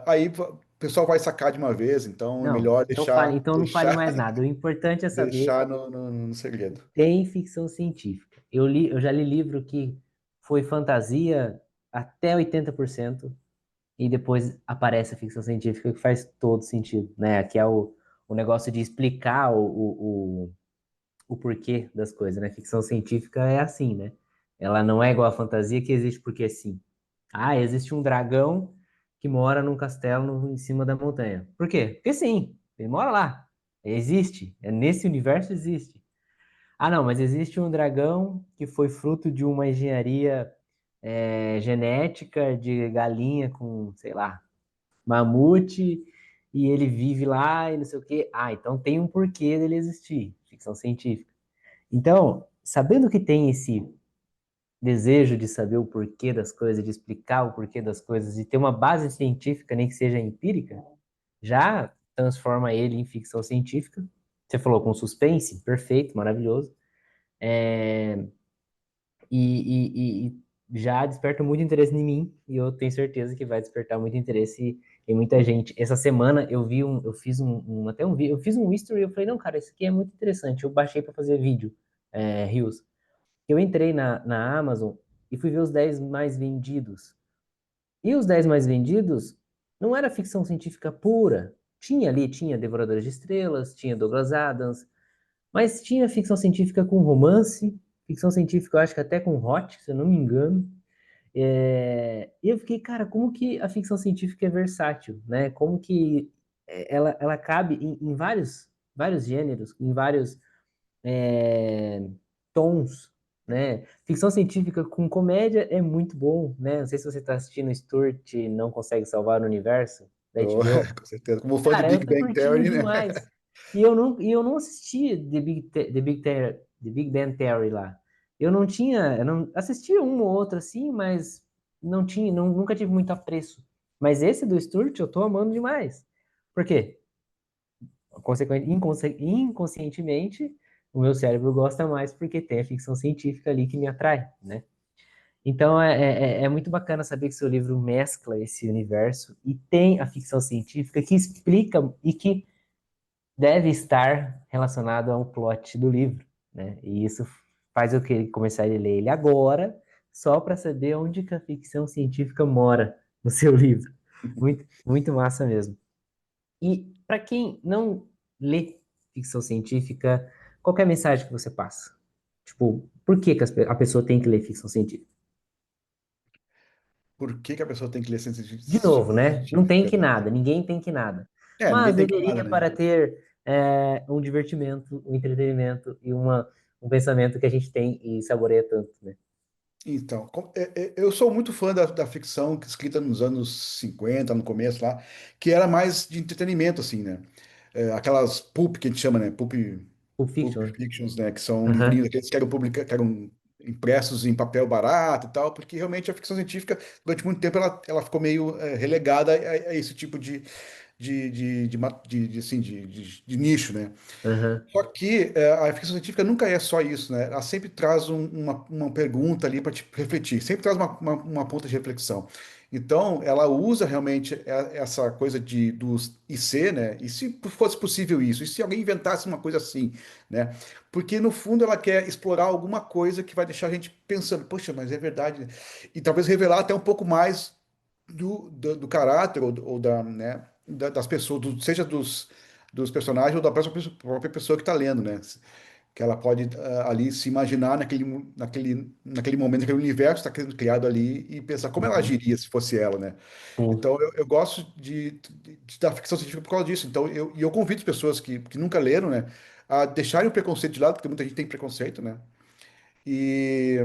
aí o pessoal vai sacar de uma vez, então é Não, melhor não fale, deixar, então não fale deixar, mais nada. O importante é saber deixar no que segredo. tem ficção científica. Eu já li livro que foi fantasia até 80% e depois aparece a ficção científica que faz todo sentido, né? Que é o negócio de explicar o porquê das coisas, né? Ficção científica é assim, né? Ela não é igual à fantasia que existe porque sim. Ah, existe um dragão que mora num castelo em cima da montanha. Por quê? Porque sim, ele mora lá. Existe. É nesse universo existe. Ah, não, mas existe um dragão que foi fruto de uma engenharia genética de galinha com, sei lá, mamute, e ele vive lá e não sei o quê. Ah, então tem um porquê dele existir. Ficção científica. Então, sabendo que tem esse desejo de saber o porquê das coisas, de explicar o porquê das coisas, e ter uma base científica, nem que seja empírica, já transforma ele em ficção científica. Você falou com suspense, perfeito, maravilhoso. E já desperta muito interesse em mim, e eu tenho certeza que vai despertar muito interesse Tem muita gente. Essa semana eu fiz até um vídeo, eu fiz um history e eu falei, não, cara, isso aqui é muito interessante. Eu baixei para fazer vídeo, Reels. Eu entrei na Amazon e fui ver os 10 mais vendidos. E os 10 mais vendidos não era ficção científica pura. Tinha ali, tinha Devoradores de Estrelas, tinha Douglas Adams, mas tinha ficção científica com romance, ficção científica, eu acho que até com hot, se eu não me engano. E eu fiquei, cara, como que a ficção científica é versátil, né? Como que ela cabe em vários gêneros, em vários é, tons, né? Ficção científica com comédia é muito bom, né? Não sei se você está assistindo Stuart Não Consegue Salvar o Universo, da Oh, HBO. com certeza. Como fã de Cara, eu Big tô Bang curtindo Theory, né? demais. E eu não assisti The Big Bang Theory lá. Eu não assistia um ou outro assim, mas não tinha, nunca tive muito apreço. Mas esse do Stuart eu tô amando demais. Por quê? Inconscientemente, o meu cérebro gosta mais porque tem a ficção científica ali que me atrai, né? Então é muito bacana saber que seu livro mescla esse universo e tem a ficção científica que explica e que deve estar relacionado ao plot do livro, né? E isso faz eu querer começar a ler ele agora, só para saber onde que a ficção científica mora no seu livro. Muito, muito massa mesmo. E para quem não lê ficção científica, qual que é a mensagem que você passa? Tipo, por que que a pessoa tem que ler ficção científica? Por que que a pessoa tem que ler De novo, ficção né? Não tem científica, que né? nada, ninguém tem que nada. Ninguém Mas tem que nada, deveria né? para ter um divertimento, um entretenimento e um pensamento que a gente tem e saboreia tanto, né? Então, eu sou muito fã da ficção escrita nos anos 50 no começo lá, que era mais de entretenimento, assim, né? Aquelas pulp que a gente chama, né? Pulp Pulp Fiction, né? fictions, né? Que são livrinhos Aham, aqueles que eram, que eram impressos em papel barato e tal, porque realmente a ficção científica, durante muito tempo, ela ficou meio relegada a esse tipo assim, de nicho, né? aham, Só que a ficção científica nunca é só isso, né? Ela sempre traz uma pergunta ali para te refletir, sempre traz uma ponta de reflexão. Então, ela usa realmente essa coisa dos IC, né? E se fosse possível isso? E se alguém inventasse uma coisa assim, né? Porque no fundo ela quer explorar alguma coisa que vai deixar a gente pensando, poxa, mas é verdade, né? E talvez revelar até um pouco mais do caráter ou né, das pessoas, seja dos personagens ou da própria pessoa que está lendo, né? Que ela pode ali se imaginar naquele momento, naquele universo que está sendo criado ali e pensar como ela uhum, agiria se fosse ela, né? sim. Então eu gosto da ficção científica por causa disso. Então eu convido as pessoas que nunca leram, né, a deixarem o preconceito de lado, porque muita gente tem preconceito, né? E,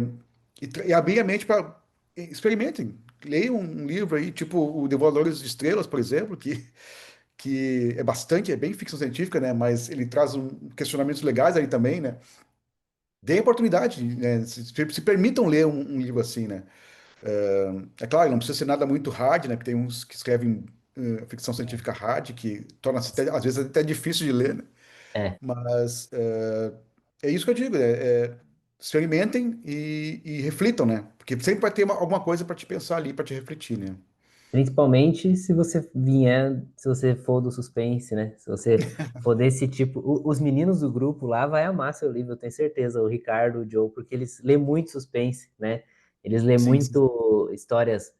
e abrir a mente para experimentem. Leiam um livro aí, tipo o Devoradores de Estrelas, por exemplo, que é bem ficção científica, né? Mas ele traz questionamentos legais aí também, né? Deem oportunidade, né? Se permitam ler um livro assim, né? É claro, não precisa ser nada muito hard, né? Porque tem uns que escrevem ficção científica hard, que torna-se às vezes até difícil de ler, né? É. Mas é isso que eu digo, experimentem e reflitam, né? Porque sempre vai ter alguma coisa para te pensar ali, para te refletir, né? Principalmente se você vier, se você for do suspense, né? Se você for desse tipo. Os meninos do grupo lá vai amar seu livro, eu tenho certeza. O Ricardo, o Joe, porque eles lêem muito suspense, né? Eles lêem Sim, sim. muito histórias.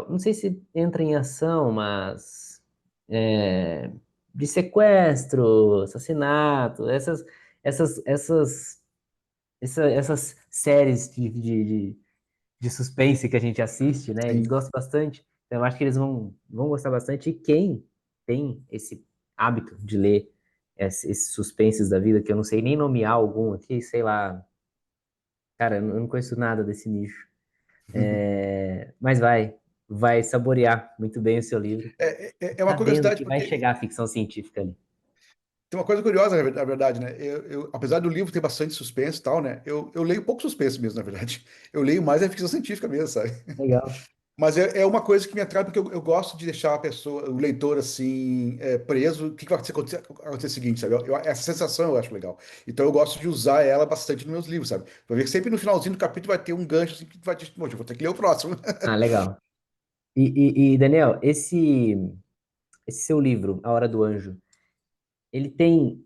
Não sei se entra em ação, mas é, de sequestro, assassinato, essas séries de suspense que a gente assiste, né? Eles Sim. gostam bastante. Então, eu acho que eles vão gostar bastante. E quem tem esse hábito de ler esses suspenses da vida, que eu não sei nem nomear algum aqui, sei lá, cara, eu não conheço nada desse nicho. Mas vai saborear muito bem o seu livro, É uma sabendo curiosidade, que vai porque chegar a ficção científica ali. tem uma coisa curiosa, na verdade, né? Apesar do livro ter bastante suspense e tal, né? Eu leio pouco suspense mesmo, na verdade. Eu leio mais a ficção científica mesmo, sabe? Legal. Mas é uma coisa que me atrai, porque eu gosto de deixar a pessoa, o leitor, assim, preso. O que que vai acontecer o seguinte, sabe? Essa sensação eu acho legal. Então eu gosto de usar ela bastante nos meus livros, sabe? Pra ver que sempre no finalzinho do capítulo vai ter um gancho assim, que vai te. Poxa, eu vou ter que ler o próximo. Ah, legal. Daniel, esse seu livro, A Hora do Anjo, ele tem.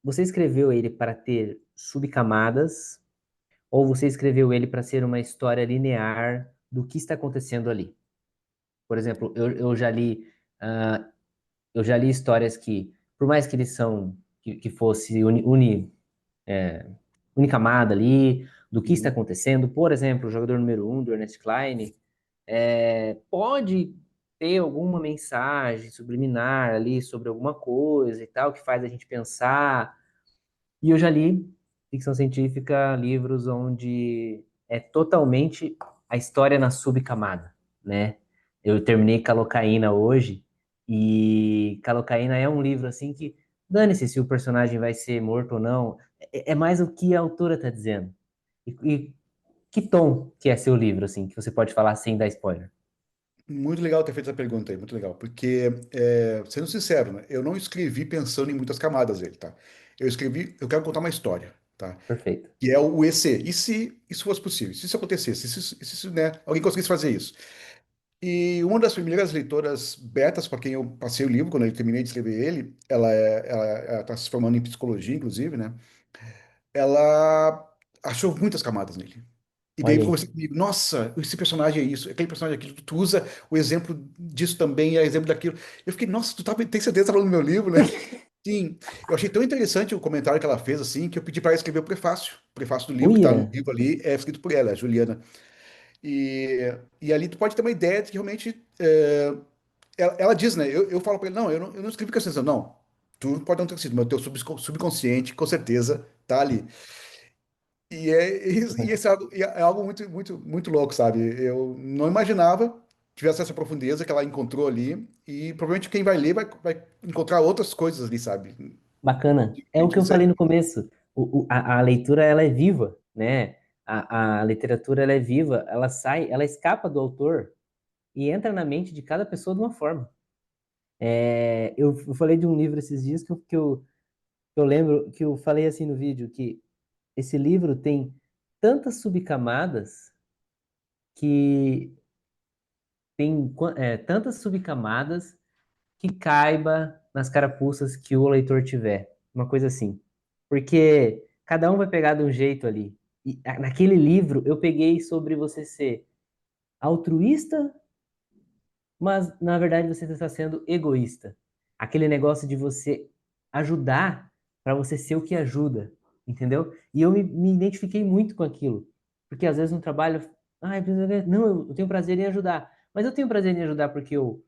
Você escreveu ele para ter subcamadas, ou você escreveu ele para ser uma história linear do que está acontecendo ali? Por exemplo, ah, eu já li histórias que, por mais que eles são, que fosse unicamada ali, do que está Uhum. acontecendo, por exemplo, o jogador número um do Ernest Cline, pode ter alguma mensagem subliminar ali sobre alguma coisa e tal, que faz a gente pensar. E eu já li ficção científica, livros onde é totalmente a história na subcamada, né? Eu terminei Calocaína hoje, e Calocaína é um livro assim que dane-se se o personagem vai ser morto ou não, é mais o que a autora está dizendo. E que tom que é seu livro, assim, que você pode falar sem dar spoiler? Muito legal ter feito essa pergunta aí, muito legal. Porque, sendo sincero, né, eu não escrevi pensando em muitas camadas dele, tá? Eu escrevi, eu quero contar uma história, tá? Perfeito. Que é o EC. E se isso fosse possível? Se isso acontecesse? Se, né, alguém conseguisse fazer isso? E uma das primeiras leitoras betas para quem eu passei o livro, quando eu terminei de escrever ele, ela está se formando em psicologia, inclusive, né? Ela achou muitas camadas nele. E daí Olha ele aí. conversou comigo, nossa, esse personagem é isso, aquele personagem é aquilo, tu usa o exemplo disso também, é exemplo daquilo. Eu fiquei, nossa, tem certeza que tá falando do meu livro, né? Sim, eu achei tão interessante o comentário que ela fez, assim, que eu pedi para ela escrever o prefácio. O prefácio do livro, que tá no Uia, livro ali, é escrito por ela, a Juliana. E ali tu pode ter uma ideia de que realmente, ela diz, né? Eu falo para ele, não, eu não escrevi com essa intenção, não. Tu pode não ter sido, mas o teu subconsciente, com certeza, tá ali. E esse é algo muito, muito, muito louco, sabe? Eu não imaginava que tivesse essa profundeza que ela encontrou ali, e provavelmente quem vai ler vai encontrar outras coisas ali, sabe? bacana. É o Gente, que eu isso falei é no começo. A leitura, ela é viva, né? A literatura, ela é viva, ela sai, ela escapa do autor e entra na mente de cada pessoa de uma forma. Eu falei de um livro esses dias que eu lembro que eu falei assim no vídeo, que esse livro tem tantas subcamadas que tantas subcamadas que caiba nas carapuças que o leitor tiver. Uma coisa assim. Porque cada um vai pegar de um jeito ali. E naquele livro eu peguei sobre você ser altruísta, mas na verdade você está sendo egoísta. Aquele negócio de você ajudar para você ser o que ajuda, entendeu? E eu me identifiquei muito com aquilo. Porque às vezes no trabalho, não, eu tenho prazer em ajudar. Mas eu tenho prazer em ajudar porque eu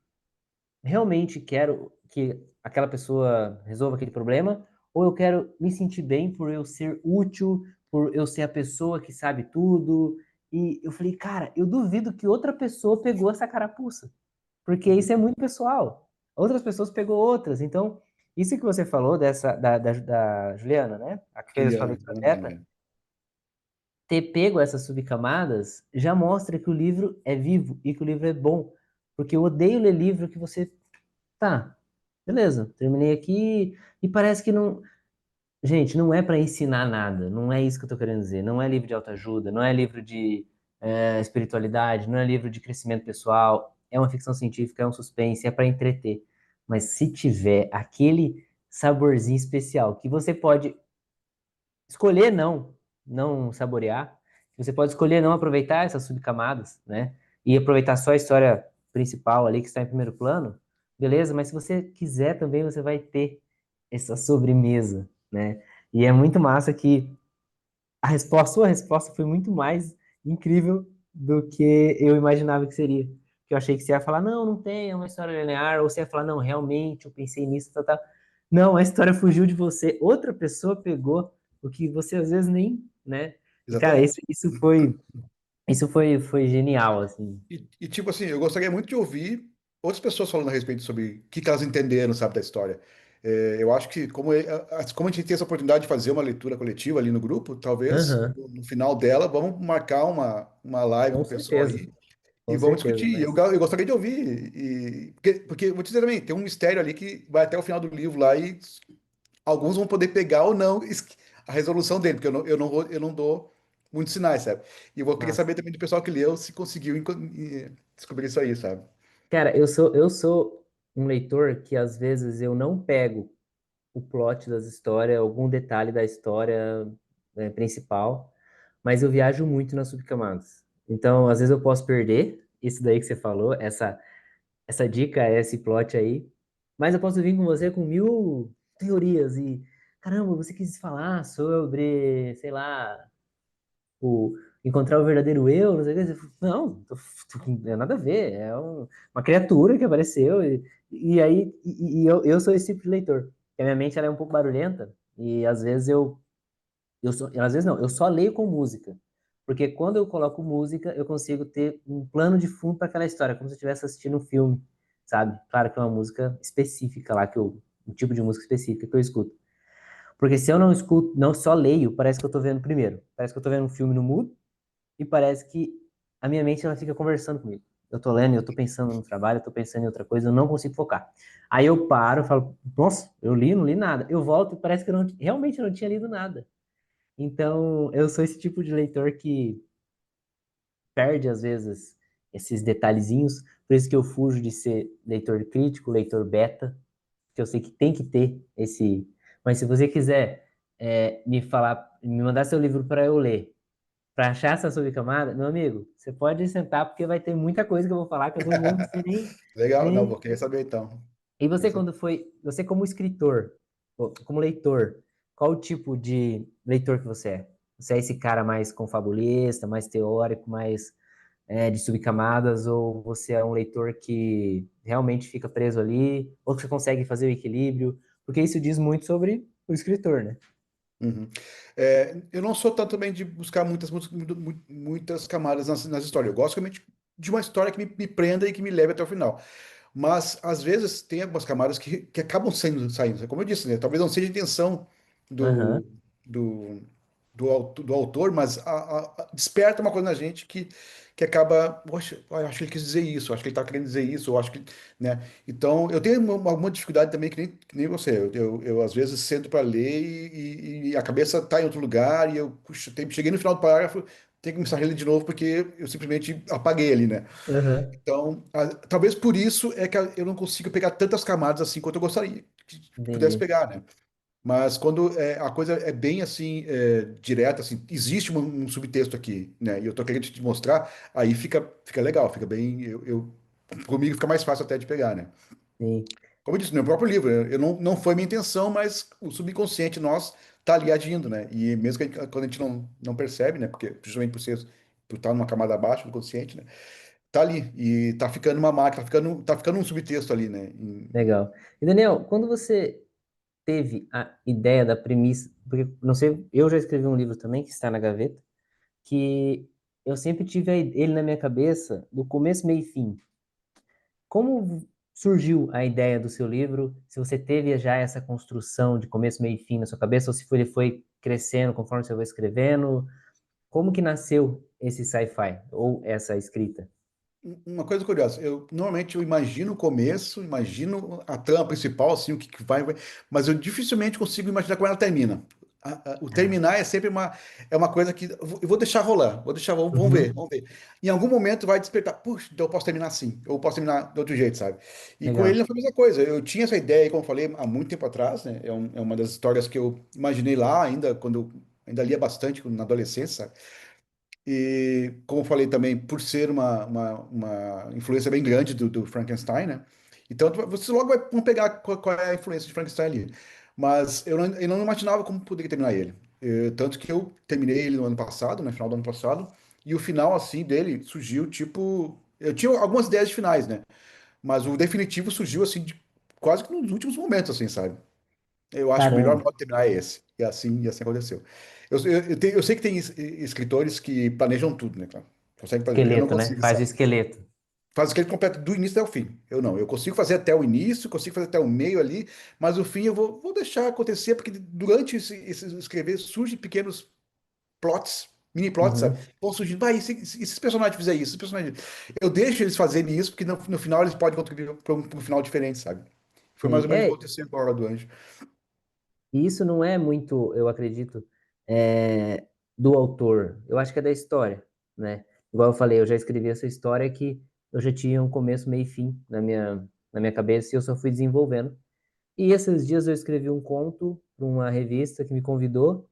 realmente quero que aquela pessoa resolva aquele problema, ou eu quero me sentir bem por eu ser útil, por eu ser a pessoa que sabe tudo. E eu falei, cara, eu duvido que outra pessoa pegou essa carapuça, porque isso é muito pessoal. Outras pessoas pegou outras. Então, isso que você falou da Juliana, né? A que fez a sua Juliana, leitura beta, ter pego essas subcamadas já mostra que o livro é vivo e que o livro é bom. Porque eu odeio ler livro que você tá, beleza, terminei aqui e parece que não. Gente, não é para ensinar nada, não é isso que eu tô querendo dizer. Não é livro de autoajuda, não é livro de espiritualidade, não é livro de crescimento pessoal. É uma ficção científica, é um suspense, é para entreter. Mas se tiver aquele saborzinho especial que você pode escolher não saborear, você pode escolher não aproveitar essas subcamadas, né? E aproveitar só a história principal ali que está em primeiro plano, beleza? Mas se você quiser também, você vai ter essa sobremesa, né? E é muito massa que sua resposta foi muito mais incrível do que eu imaginava que seria. Que eu achei que você ia falar, não, não tem, é uma história linear, ou você ia falar, não, realmente, eu pensei nisso, tal, tal. Não, a história fugiu de você, outra pessoa pegou o que você às vezes nem, né? E, cara, exatamente. foi genial, assim. Tipo assim, eu gostaria muito de ouvir outras pessoas falando a respeito sobre o que, que elas entenderam, sabe, da história. Eu acho que, como a gente tem essa oportunidade de fazer uma leitura coletiva ali no grupo, talvez Aham, no final dela, vamos marcar uma live com com o pessoal certeza, aí e com vamos certeza, discutir. mas... Eu gostaria de ouvir, porque vou te dizer também, tem um mistério ali que vai até o final do livro lá e alguns vão poder pegar ou não a resolução dele, porque eu não dou muitos sinais, sabe? E eu vou querer saber Massa. também do pessoal que leu se conseguiu descobrir isso aí, sabe? Cara, eu sou um leitor que às vezes eu não pego o plot das histórias, algum detalhe da história, principal, mas eu viajo muito nas subcamadas. Então, às vezes eu posso perder isso daí que você falou, essa dica, esse plot aí, mas eu posso vir com você com mil teorias e, caramba, você quis falar sobre, sei lá, o encontrar o verdadeiro eu, não sei o que. Não, não é nada a ver. Uma criatura que apareceu. E aí, eu sou esse tipo de leitor. Porque a minha mente ela é um pouco barulhenta. E às vezes às vezes não, eu só leio com música. Porque quando eu coloco música, eu consigo ter um plano de fundo para aquela história, como se eu estivesse assistindo um filme, sabe? Claro que é uma música específica lá, um tipo de música específica que eu escuto. Porque se eu não escuto, não só leio, parece que eu tô vendo primeiro. Parece que eu tô vendo um filme no mudo e parece que a minha mente ela fica conversando comigo. Eu tô lendo, eu tô pensando no trabalho, eu tô pensando em outra coisa, eu não consigo focar. Aí eu paro, falo, nossa, eu li, não li nada. Eu volto e parece que eu não, realmente eu não tinha lido nada. Então, eu sou esse tipo de leitor que perde às vezes esses detalhezinhos, por isso que eu fujo de ser leitor crítico, leitor beta, que eu sei que tem que ter esse. Mas se você quiser me falar, me mandar seu livro para eu ler, para achar essa subcamada, meu amigo, você pode sentar porque vai ter muita coisa que eu vou falar que eu não vou ser Legal, não, vou nem... querer saber então. E Querer você saber. quando foi, você como escritor, ou como leitor, qual o tipo de leitor que você é? Você é esse cara mais confabulista, mais teórico, mais de subcamadas, ou você é um leitor que realmente fica preso ali, ou que você consegue fazer o equilíbrio? Porque isso diz muito sobre o escritor, né? Uhum. Eu não sou tanto também de buscar muitas camadas nas histórias. Eu gosto realmente de uma história que me prenda e que me leve até o final. Mas, às vezes, tem algumas camadas que acabam saindo. Como eu disse, né? Talvez não seja a intenção do, Aham, do, do autor, mas desperta uma coisa na gente que acaba, poxa, eu acho que ele quis dizer isso, eu acho que ele está querendo dizer isso, eu acho que, né? Então, eu tenho alguma dificuldade também, que nem você. Eu, às vezes, sento para ler e a cabeça está em outro lugar e eu, puxa, cheguei no final do parágrafo, tenho que começar a ler de novo porque eu simplesmente apaguei ali, né? aham, Então, talvez por isso é que eu não consigo pegar tantas camadas assim quanto eu gostaria que pudesse entendi. pegar, né? Mas quando a coisa é bem assim, direta, assim, existe um subtexto aqui, né? E eu tô querendo te mostrar, aí fica legal, fica bem. Comigo fica mais fácil até de pegar, né? Sim, Como eu disse no meu próprio livro, eu não foi minha intenção, mas o subconsciente nosso tá ali agindo, né? E mesmo que quando a gente não percebe, né? Porque justamente por estar numa camada abaixo do consciente, né? Tá ali e tá ficando uma máquina, tá ficando um subtexto ali, né? legal. E Daniel, quando você teve a ideia da premissa, porque não sei, eu já escrevi um livro também que está na gaveta, que eu sempre tive ele na minha cabeça do começo, meio e fim. Como surgiu a ideia do seu livro? Se você teve já essa construção de começo, meio e fim na sua cabeça, ou se ele foi crescendo conforme você foi escrevendo? Como que nasceu esse sci-fi ou essa escrita? Uma coisa curiosa, normalmente eu imagino o começo, imagino a trama principal, assim, o que vai, mas eu dificilmente consigo imaginar como ela termina. O Ah, terminar é uma coisa que eu vou deixar rolar, vamos ver, uhum, vamos ver. Em algum momento vai despertar, puxa, então eu posso terminar assim, ou eu posso terminar de outro jeito, sabe? E com ele legal. não foi a mesma coisa. Eu tinha essa ideia, como eu falei, há muito tempo atrás, né? É uma das histórias que eu imaginei lá, ainda quando eu ainda lia bastante na adolescência, sabe? E, como eu falei também, por ser uma influência bem grande do Frankenstein, né? Então, vocês logo vão pegar qual é a influência de Frankenstein ali. Mas eu não imaginava como poderia terminar ele. Tanto que eu terminei ele no ano passado, no final do ano passado, e o final, assim, dele surgiu, tipo... Eu tinha algumas ideias de finais, né? Mas o definitivo surgiu, assim, quase que nos últimos momentos, assim, sabe? Eu acho que o melhor Caramba, modo de terminar é esse. E assim aconteceu. Eu sei que tem escritores que planejam tudo, né, cara? Conseguem planejar. Eu não esqueleto, né? consigo, Faz o sabe? esqueleto. Faz aquele completo do início até o fim. Eu não. Eu consigo fazer até o início, consigo fazer até o meio ali, mas o fim eu vou deixar acontecer, porque durante esse escrever surgem pequenos plots, mini plots, sabe? Uhum. Vão surgindo. Vai, e se esse personagem fizer isso? Esse personagem... Eu deixo eles fazerem isso, porque no final eles podem contribuir para um final diferente, sabe? Foi mais Sim, ou menos o que aconteceu com a Hora do Anjo. e isso não é muito, eu acredito. do autor, eu acho que é da história, né? Igual eu falei, eu já escrevi essa história que eu já tinha um começo, meio e fim na minha cabeça e eu só fui desenvolvendo. E esses dias eu escrevi um conto para uma revista que me convidou,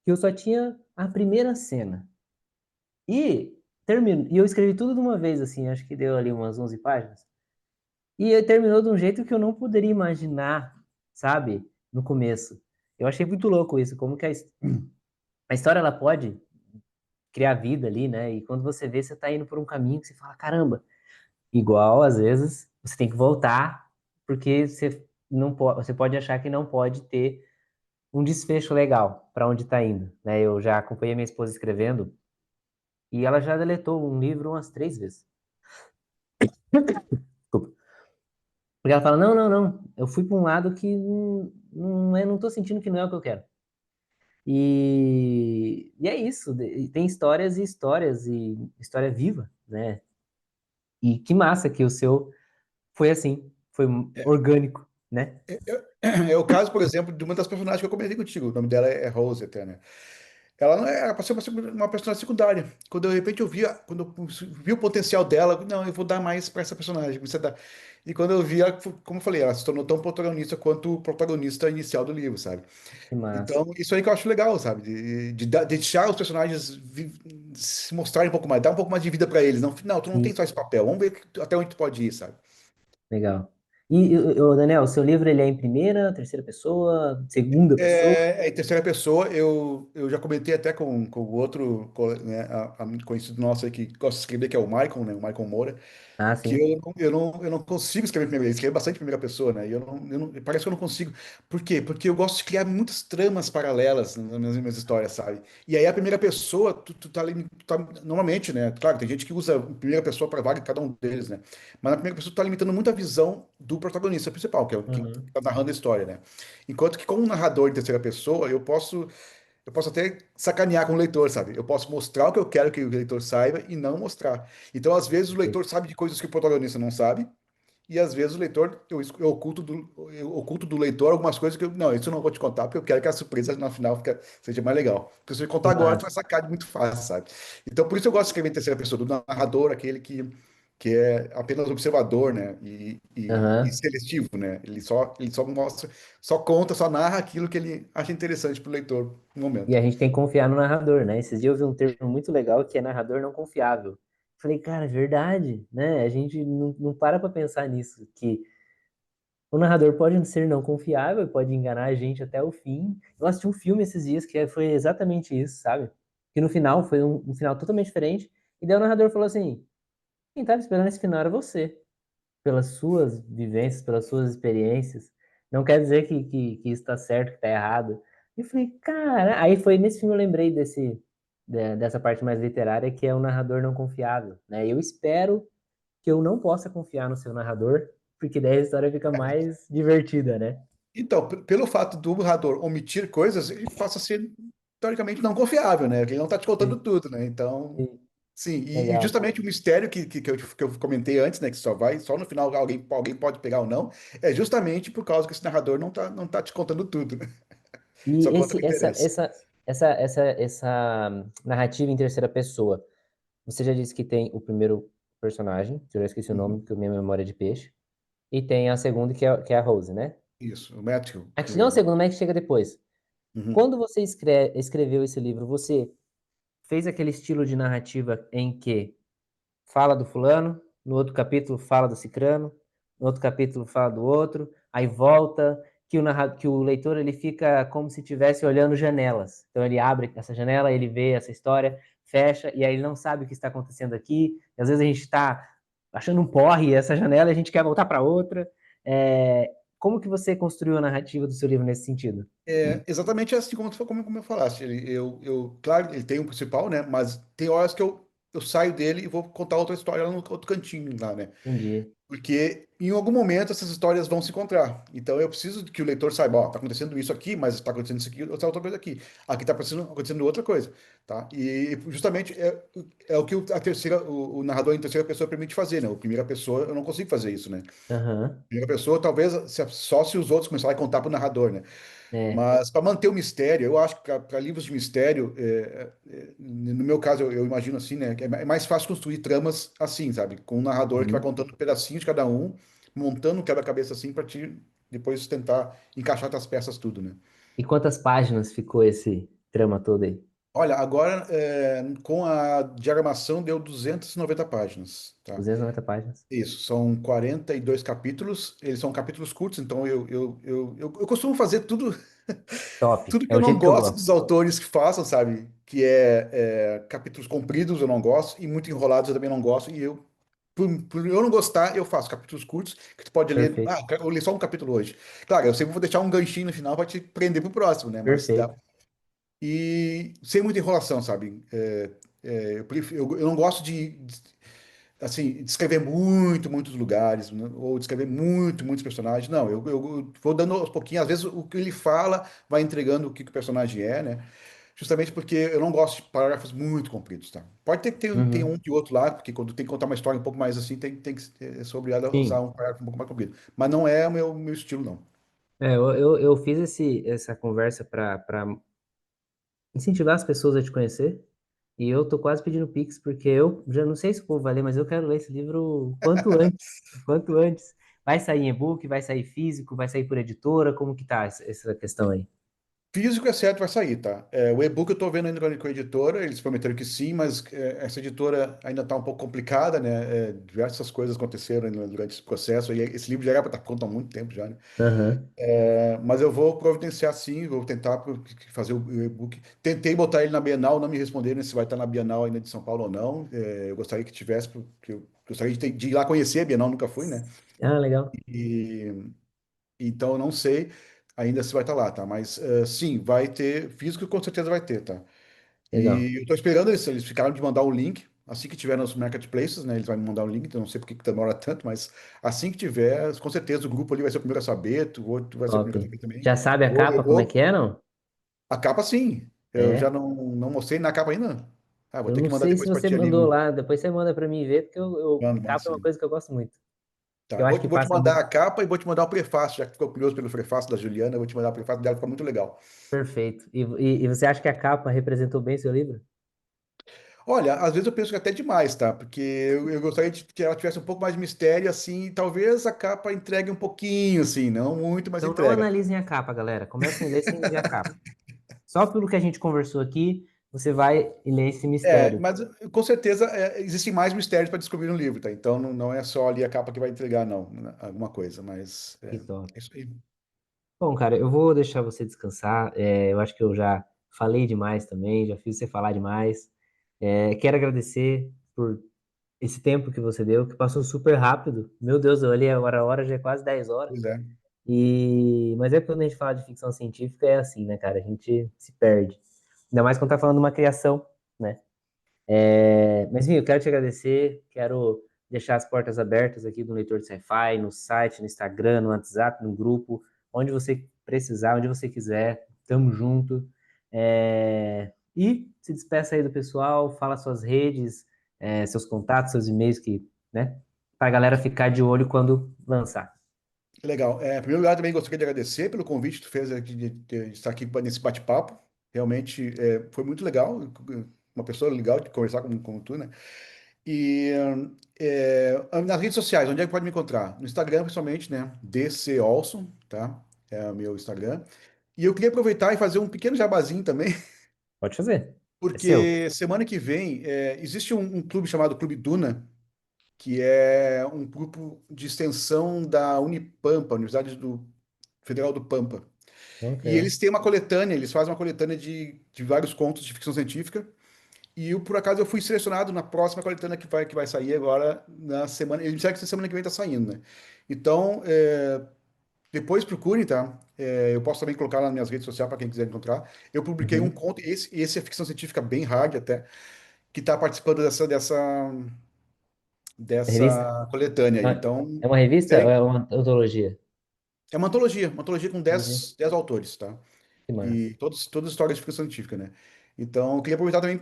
que eu só tinha a primeira cena. E eu escrevi tudo de uma vez, assim, acho que deu ali umas 11 páginas. E ele terminou de um jeito que eu não poderia imaginar, sabe? No começo. Eu achei muito louco isso, como que a história ela pode criar vida ali, né? E quando você vê, você tá indo por um caminho que você fala, caramba, igual às vezes você tem que voltar, porque você não pode, você pode achar que não pode ter um desfecho legal para onde tá indo, né? Eu já acompanhei minha esposa escrevendo e ela já deletou um livro umas 3 vezes. Desculpa. Porque ela fala, não, não, não, eu fui para um lado que não tô sentindo que não é o que eu quero. E é isso, tem histórias e histórias, e história viva, né? E que massa que o seu foi assim, foi orgânico, né? É o caso, por exemplo, de uma das personagens que eu comentei contigo. O nome dela é Rose até, né? Ela não era para ser uma personagem secundária. Quando de repente quando eu vi o potencial dela, não, eu vou dar mais para essa personagem. Você dá. E quando eu vi, como eu falei, ela se tornou tão protagonista quanto o protagonista inicial do livro, sabe? Que massa. Então, isso aí que eu acho legal, sabe? De deixar os personagens se mostrarem um pouco mais, dar um pouco mais de vida para eles. Não, não, tu não tem Sim, só esse papel. Vamos ver até onde tu pode ir, sabe? legal. E, Daniel, o seu livro ele é em primeira, terceira pessoa, segunda pessoa? Em terceira pessoa, eu já comentei até com o outro né, conhecido nosso aí que gosta de escrever, que é o Michael, né? O Michael Moura. Ah, Que sim. eu não consigo escrever em primeira, eu escrevo bastante em primeira pessoa, né? E parece que eu não consigo. Por quê? Porque eu gosto de criar muitas tramas paralelas nas minhas histórias, sabe? E aí a primeira pessoa, tu tá ali, normalmente, né? Claro, tem gente que usa a primeira pessoa para vários, cada um deles, né? Mas na primeira pessoa tu tá limitando muito a visão do protagonista principal, que é quem Uhum. tá narrando a história, né? Enquanto que como narrador em terceira pessoa, eu posso até sacanear com o leitor, sabe? Eu posso mostrar o que eu quero que o leitor saiba e não mostrar. Então, às vezes, o leitor sabe de coisas que o protagonista não sabe, e às vezes o leitor, eu oculto do leitor algumas coisas que eu, não, isso eu não vou te contar, porque eu quero que a surpresa no final seja mais legal. Porque se eu Que contar agora, tu vai massa. sacar de muito fácil, sabe? Então, por isso eu gosto de escrever em terceira pessoa, do narrador, aquele que é apenas observador, né? E Aham. seletivo, né? Ele só mostra, só conta, só narra aquilo que ele acha interessante para o leitor no E momento. a gente tem que confiar no narrador, né? Esses dias eu vi um termo muito legal que é narrador não confiável. Falei, cara, é verdade, né? A gente não para pensar nisso, que o narrador pode ser não confiável, pode enganar a gente até o fim. Eu assisti um filme esses dias que foi exatamente isso, sabe? Que no final foi um final totalmente diferente. E daí o narrador falou assim: quem estava esperando esse final era você, pelas suas vivências, pelas suas experiências. Não quer dizer que isso está certo, que está errado. E eu falei, cara, aí foi nesse filme eu lembrei dessa parte mais literária que é o narrador não confiável, né? Eu espero que eu não possa confiar no seu narrador, porque daí a história fica mais divertida, né? Então, pelo fato do narrador omitir coisas, ele passa a ser, teoricamente, não confiável, né? Porque ele não está te contando Sim, tudo, né? Então, sim, sim, e legal. justamente o mistério que eu comentei antes, né? Que só no final alguém pode pegar ou não, é justamente por causa que esse narrador não tá te contando tudo, né? Só E conta o que interessa. essa narrativa em terceira pessoa, você já disse que tem o primeiro personagem, que eu já esqueci o nome, Uhum. porque a minha memória é de peixe, e tem a segunda, que é a Rose, né? Isso, o Matthew. Não a segunda, mas que chega depois. Uhum. Quando você escreveu esse livro, você fez aquele estilo de narrativa em que fala do fulano, no outro capítulo fala do cicrano, no outro capítulo fala do outro, aí volta, que o leitor ele fica como se estivesse olhando janelas. Então ele abre essa janela, ele vê essa história, fecha, e aí ele não sabe o que está acontecendo aqui. E às vezes a gente está achando um porre essa janela e a gente quer voltar para outra. Como que você construiu a narrativa do seu livro nesse sentido? É exatamente assim como eu falaste. Claro, ele tem um principal, né? Mas tem horas que eu saio dele e vou contar outra história lá no outro cantinho lá, né? Entendi. Porque em algum momento essas histórias vão se encontrar. Então eu preciso que o leitor saiba, ó, tá acontecendo isso aqui, mas tá acontecendo isso aqui, outra coisa aqui. Aqui tá acontecendo outra coisa, tá? E justamente é o que a terceira, o narrador em terceira pessoa permite fazer, né? O primeira pessoa eu não consigo fazer isso, né? Aham. Primeira pessoa, talvez só se os outros começarem a contar para o narrador, né? É. Mas para manter o mistério, eu acho que para livros de mistério, no meu caso, eu imagino assim, né? Que é mais fácil construir tramas assim, sabe? Com um narrador que vai Uhum. contando um pedacinho de cada um, montando um quebra-cabeça assim para te depois tentar encaixar as peças tudo, né? E quantas páginas ficou esse trama todo aí? Olha, agora com a diagramação deu 290 páginas, tá? 290 páginas. Isso, são 42 capítulos, eles são capítulos curtos, então eu costumo fazer tudo. Top. Tudo que É eu o não jeito que eu gosto gosto. dos autores que façam, sabe? Que é capítulos compridos, eu não gosto, e muito enrolados eu também não gosto. E eu, por eu não gostar, eu faço capítulos curtos, que tu pode ler. Perfeito. Ah, eu li só um capítulo hoje. Claro, eu sempre vou deixar um ganchinho no final para te prender pro próximo, né? Mas dá. Perfeito. E sem muita enrolação, sabe? Eu não gosto assim, descrever muitos lugares, né? Ou descrever muitos personagens. Não, eu vou dando aos pouquinhos. Às vezes o que ele fala vai entregando o que o personagem é, né? Justamente porque eu não gosto de parágrafos muito compridos, tá? Pode ter que tem um Uhum. que outro lá, porque quando tem que contar uma história um pouco mais assim, tem que sou obrigado a usar Sim. um parágrafo um pouco mais comprido. Mas não é o meu estilo, não. Eu fiz essa conversa para incentivar as pessoas a te conhecer. E eu tô quase pedindo Pix, porque eu já não sei se o povo vai ler, mas eu quero ler esse livro o quanto antes. O quanto antes. Vai sair em e-book, vai sair físico, vai sair por editora? Como que tá essa questão aí? Físico é certo, vai sair, tá? O e-book eu tô vendo ainda com a editora, eles prometeram que sim, mas essa editora ainda tá um pouco complicada, né? Diversas coisas aconteceram durante esse processo, e esse livro já era para estar pronto há muito tempo já, né? Aham. Mas eu vou providenciar sim, vou tentar fazer o e-book. Tentei botar ele na Bienal, não me responderam se vai estar na Bienal ainda de São Paulo ou não. Eu gostaria que tivesse, porque eu gostaria de ir lá conhecer a Bienal, nunca fui, né? Ah, legal. E então eu não sei ainda se vai estar lá, tá? Mas sim, vai ter, físico com certeza vai ter, tá? Legal. E eu tô esperando eles ficaram de mandar o link. Assim que tiver nos marketplaces, né? Eles vão me mandar o link, então não sei por que que demora tanto, mas assim que tiver, com certeza o grupo ali vai ser o primeiro a saber, tu vai ser o Top. primeiro a saber também. Já sabe a Eu capa, como é que vou. é, não? A capa, sim. Eu já É. não mostrei na capa ainda. Ah, vou Eu ter não que mandar sei se depois para você ti ali. mandou lá, depois você manda pra mim ver, porque Mando, mando capa é uma sim. coisa que eu gosto muito. Tá, Eu acho que vou te passa mandar muito a capa e vou te mandar o prefácio, já que ficou curioso pelo prefácio da Juliana, eu vou te mandar o prefácio dela, ficou muito legal. perfeito. E você acha que a capa representou bem seu livro? Olha, às vezes eu penso que até demais, tá? Porque eu gostaria de que ela tivesse um pouco mais de mistério, assim, e talvez a capa entregue um pouquinho, assim, não muito, mas Então não entrega. analisem a capa, galera. Comecem a ler sem ver a capa. Só pelo que a gente conversou aqui, você vai ler esse mistério. Mas com certeza existem mais mistérios para descobrir no livro, tá? Então não é só ali a capa que vai entregar, não, né, alguma coisa, mas Que top. é isso aí. Bom, cara, eu vou deixar você descansar. Eu acho que eu já falei demais também, já fiz você falar demais. Quero agradecer por esse tempo que você deu, que passou super rápido. Meu Deus, eu olhei agora a hora, já é quase 10 horas. Pois é. Mas é que quando a gente fala de ficção científica, é assim, né, cara? A gente se perde. Ainda mais quando tá falando de uma criação, né? Mas, enfim, eu quero te agradecer, quero deixar as portas abertas aqui do Leitor de Sci-Fi, no site, no Instagram, no WhatsApp, no grupo, onde você precisar, onde você quiser, tamo junto. E se despeça aí do pessoal, fala suas redes, seus contatos, seus e-mails, que, né, pra galera ficar de olho quando lançar. Legal. Em primeiro lugar, também gostaria de agradecer pelo convite que tu fez aqui de estar aqui nesse bate-papo. Realmente foi muito legal, uma pessoa legal de conversar com tu, né? E nas redes sociais, onde é que pode me encontrar? No Instagram, principalmente, né? DC Olson, tá? É o meu Instagram. E eu queria aproveitar e fazer um pequeno jabazinho também, Pode fazer. É seu. porque semana que vem existe um clube chamado Clube Duna, que é um grupo de extensão da Unipampa, Universidade Federal do Pampa. Ok. E eles têm uma coletânea, eles fazem uma coletânea de vários contos de ficção científica. E eu, por acaso, eu fui selecionado na próxima coletânea que vai sair agora na semana. Eles me disseram que essa semana que vem tá saindo, né? Então, depois procure, tá? Eu posso também colocar lá nas minhas redes sociais para quem quiser encontrar. Eu publiquei um Uhum. conto, esse é ficção científica bem hard até, que está participando É revista? dessa coletânea aí. Então, É uma revista ou tem, é uma antologia? é uma antologia com Antologia. 10 autores, tá? Que massa. E todas histórias de ficção científica, né? Então, eu queria aproveitar também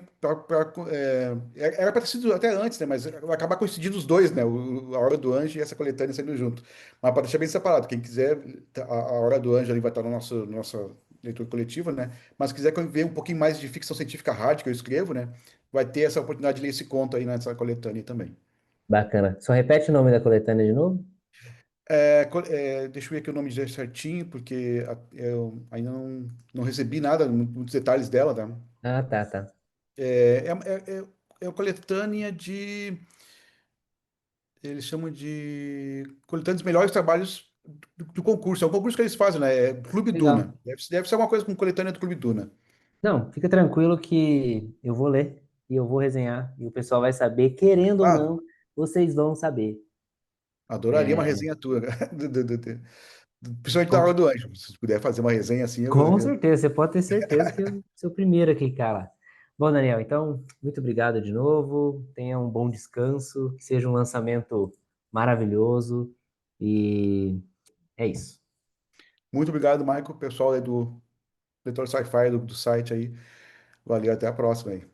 era para ter sido até antes, né? Mas vai acabar coincidindo os dois, né? A Hora do Anjo e essa coletânea saindo junto. Mas para deixar bem separado, quem quiser, a Hora do Anjo ali vai estar no nossa leitura coletiva, né? Mas se quiser ver um pouquinho mais de ficção científica hard que eu escrevo, né? Vai ter essa oportunidade de ler esse conto aí nessa coletânea também. Bacana. Só repete o nome da coletânea de novo? Deixa eu ver aqui o nome certinho, porque eu ainda não recebi nada, muitos detalhes dela, tá? Ah, tá, tá. É uma coletânea de. Eles chamam de coletânea dos melhores trabalhos do concurso. É um concurso que eles fazem, né? É Clube Legal. Duna. Deve ser alguma coisa com coletânea do Clube Duna. Não, fica tranquilo que eu vou ler e eu vou resenhar e o pessoal vai saber, querendo ou Ah, não, vocês vão saber. adoraria uma É, resenha tua, principalmente da com, Hora do Anjo. Se puder fazer uma resenha assim, com certeza, você pode ter certeza que eu sou o primeiro a clicar lá. Bom, Daniel, então, muito obrigado de novo. Tenha um bom descanso, que seja um lançamento maravilhoso e é isso. muito obrigado, Michael, pessoal aí do Leitor Sci-Fi do site aí. Valeu, até a próxima aí.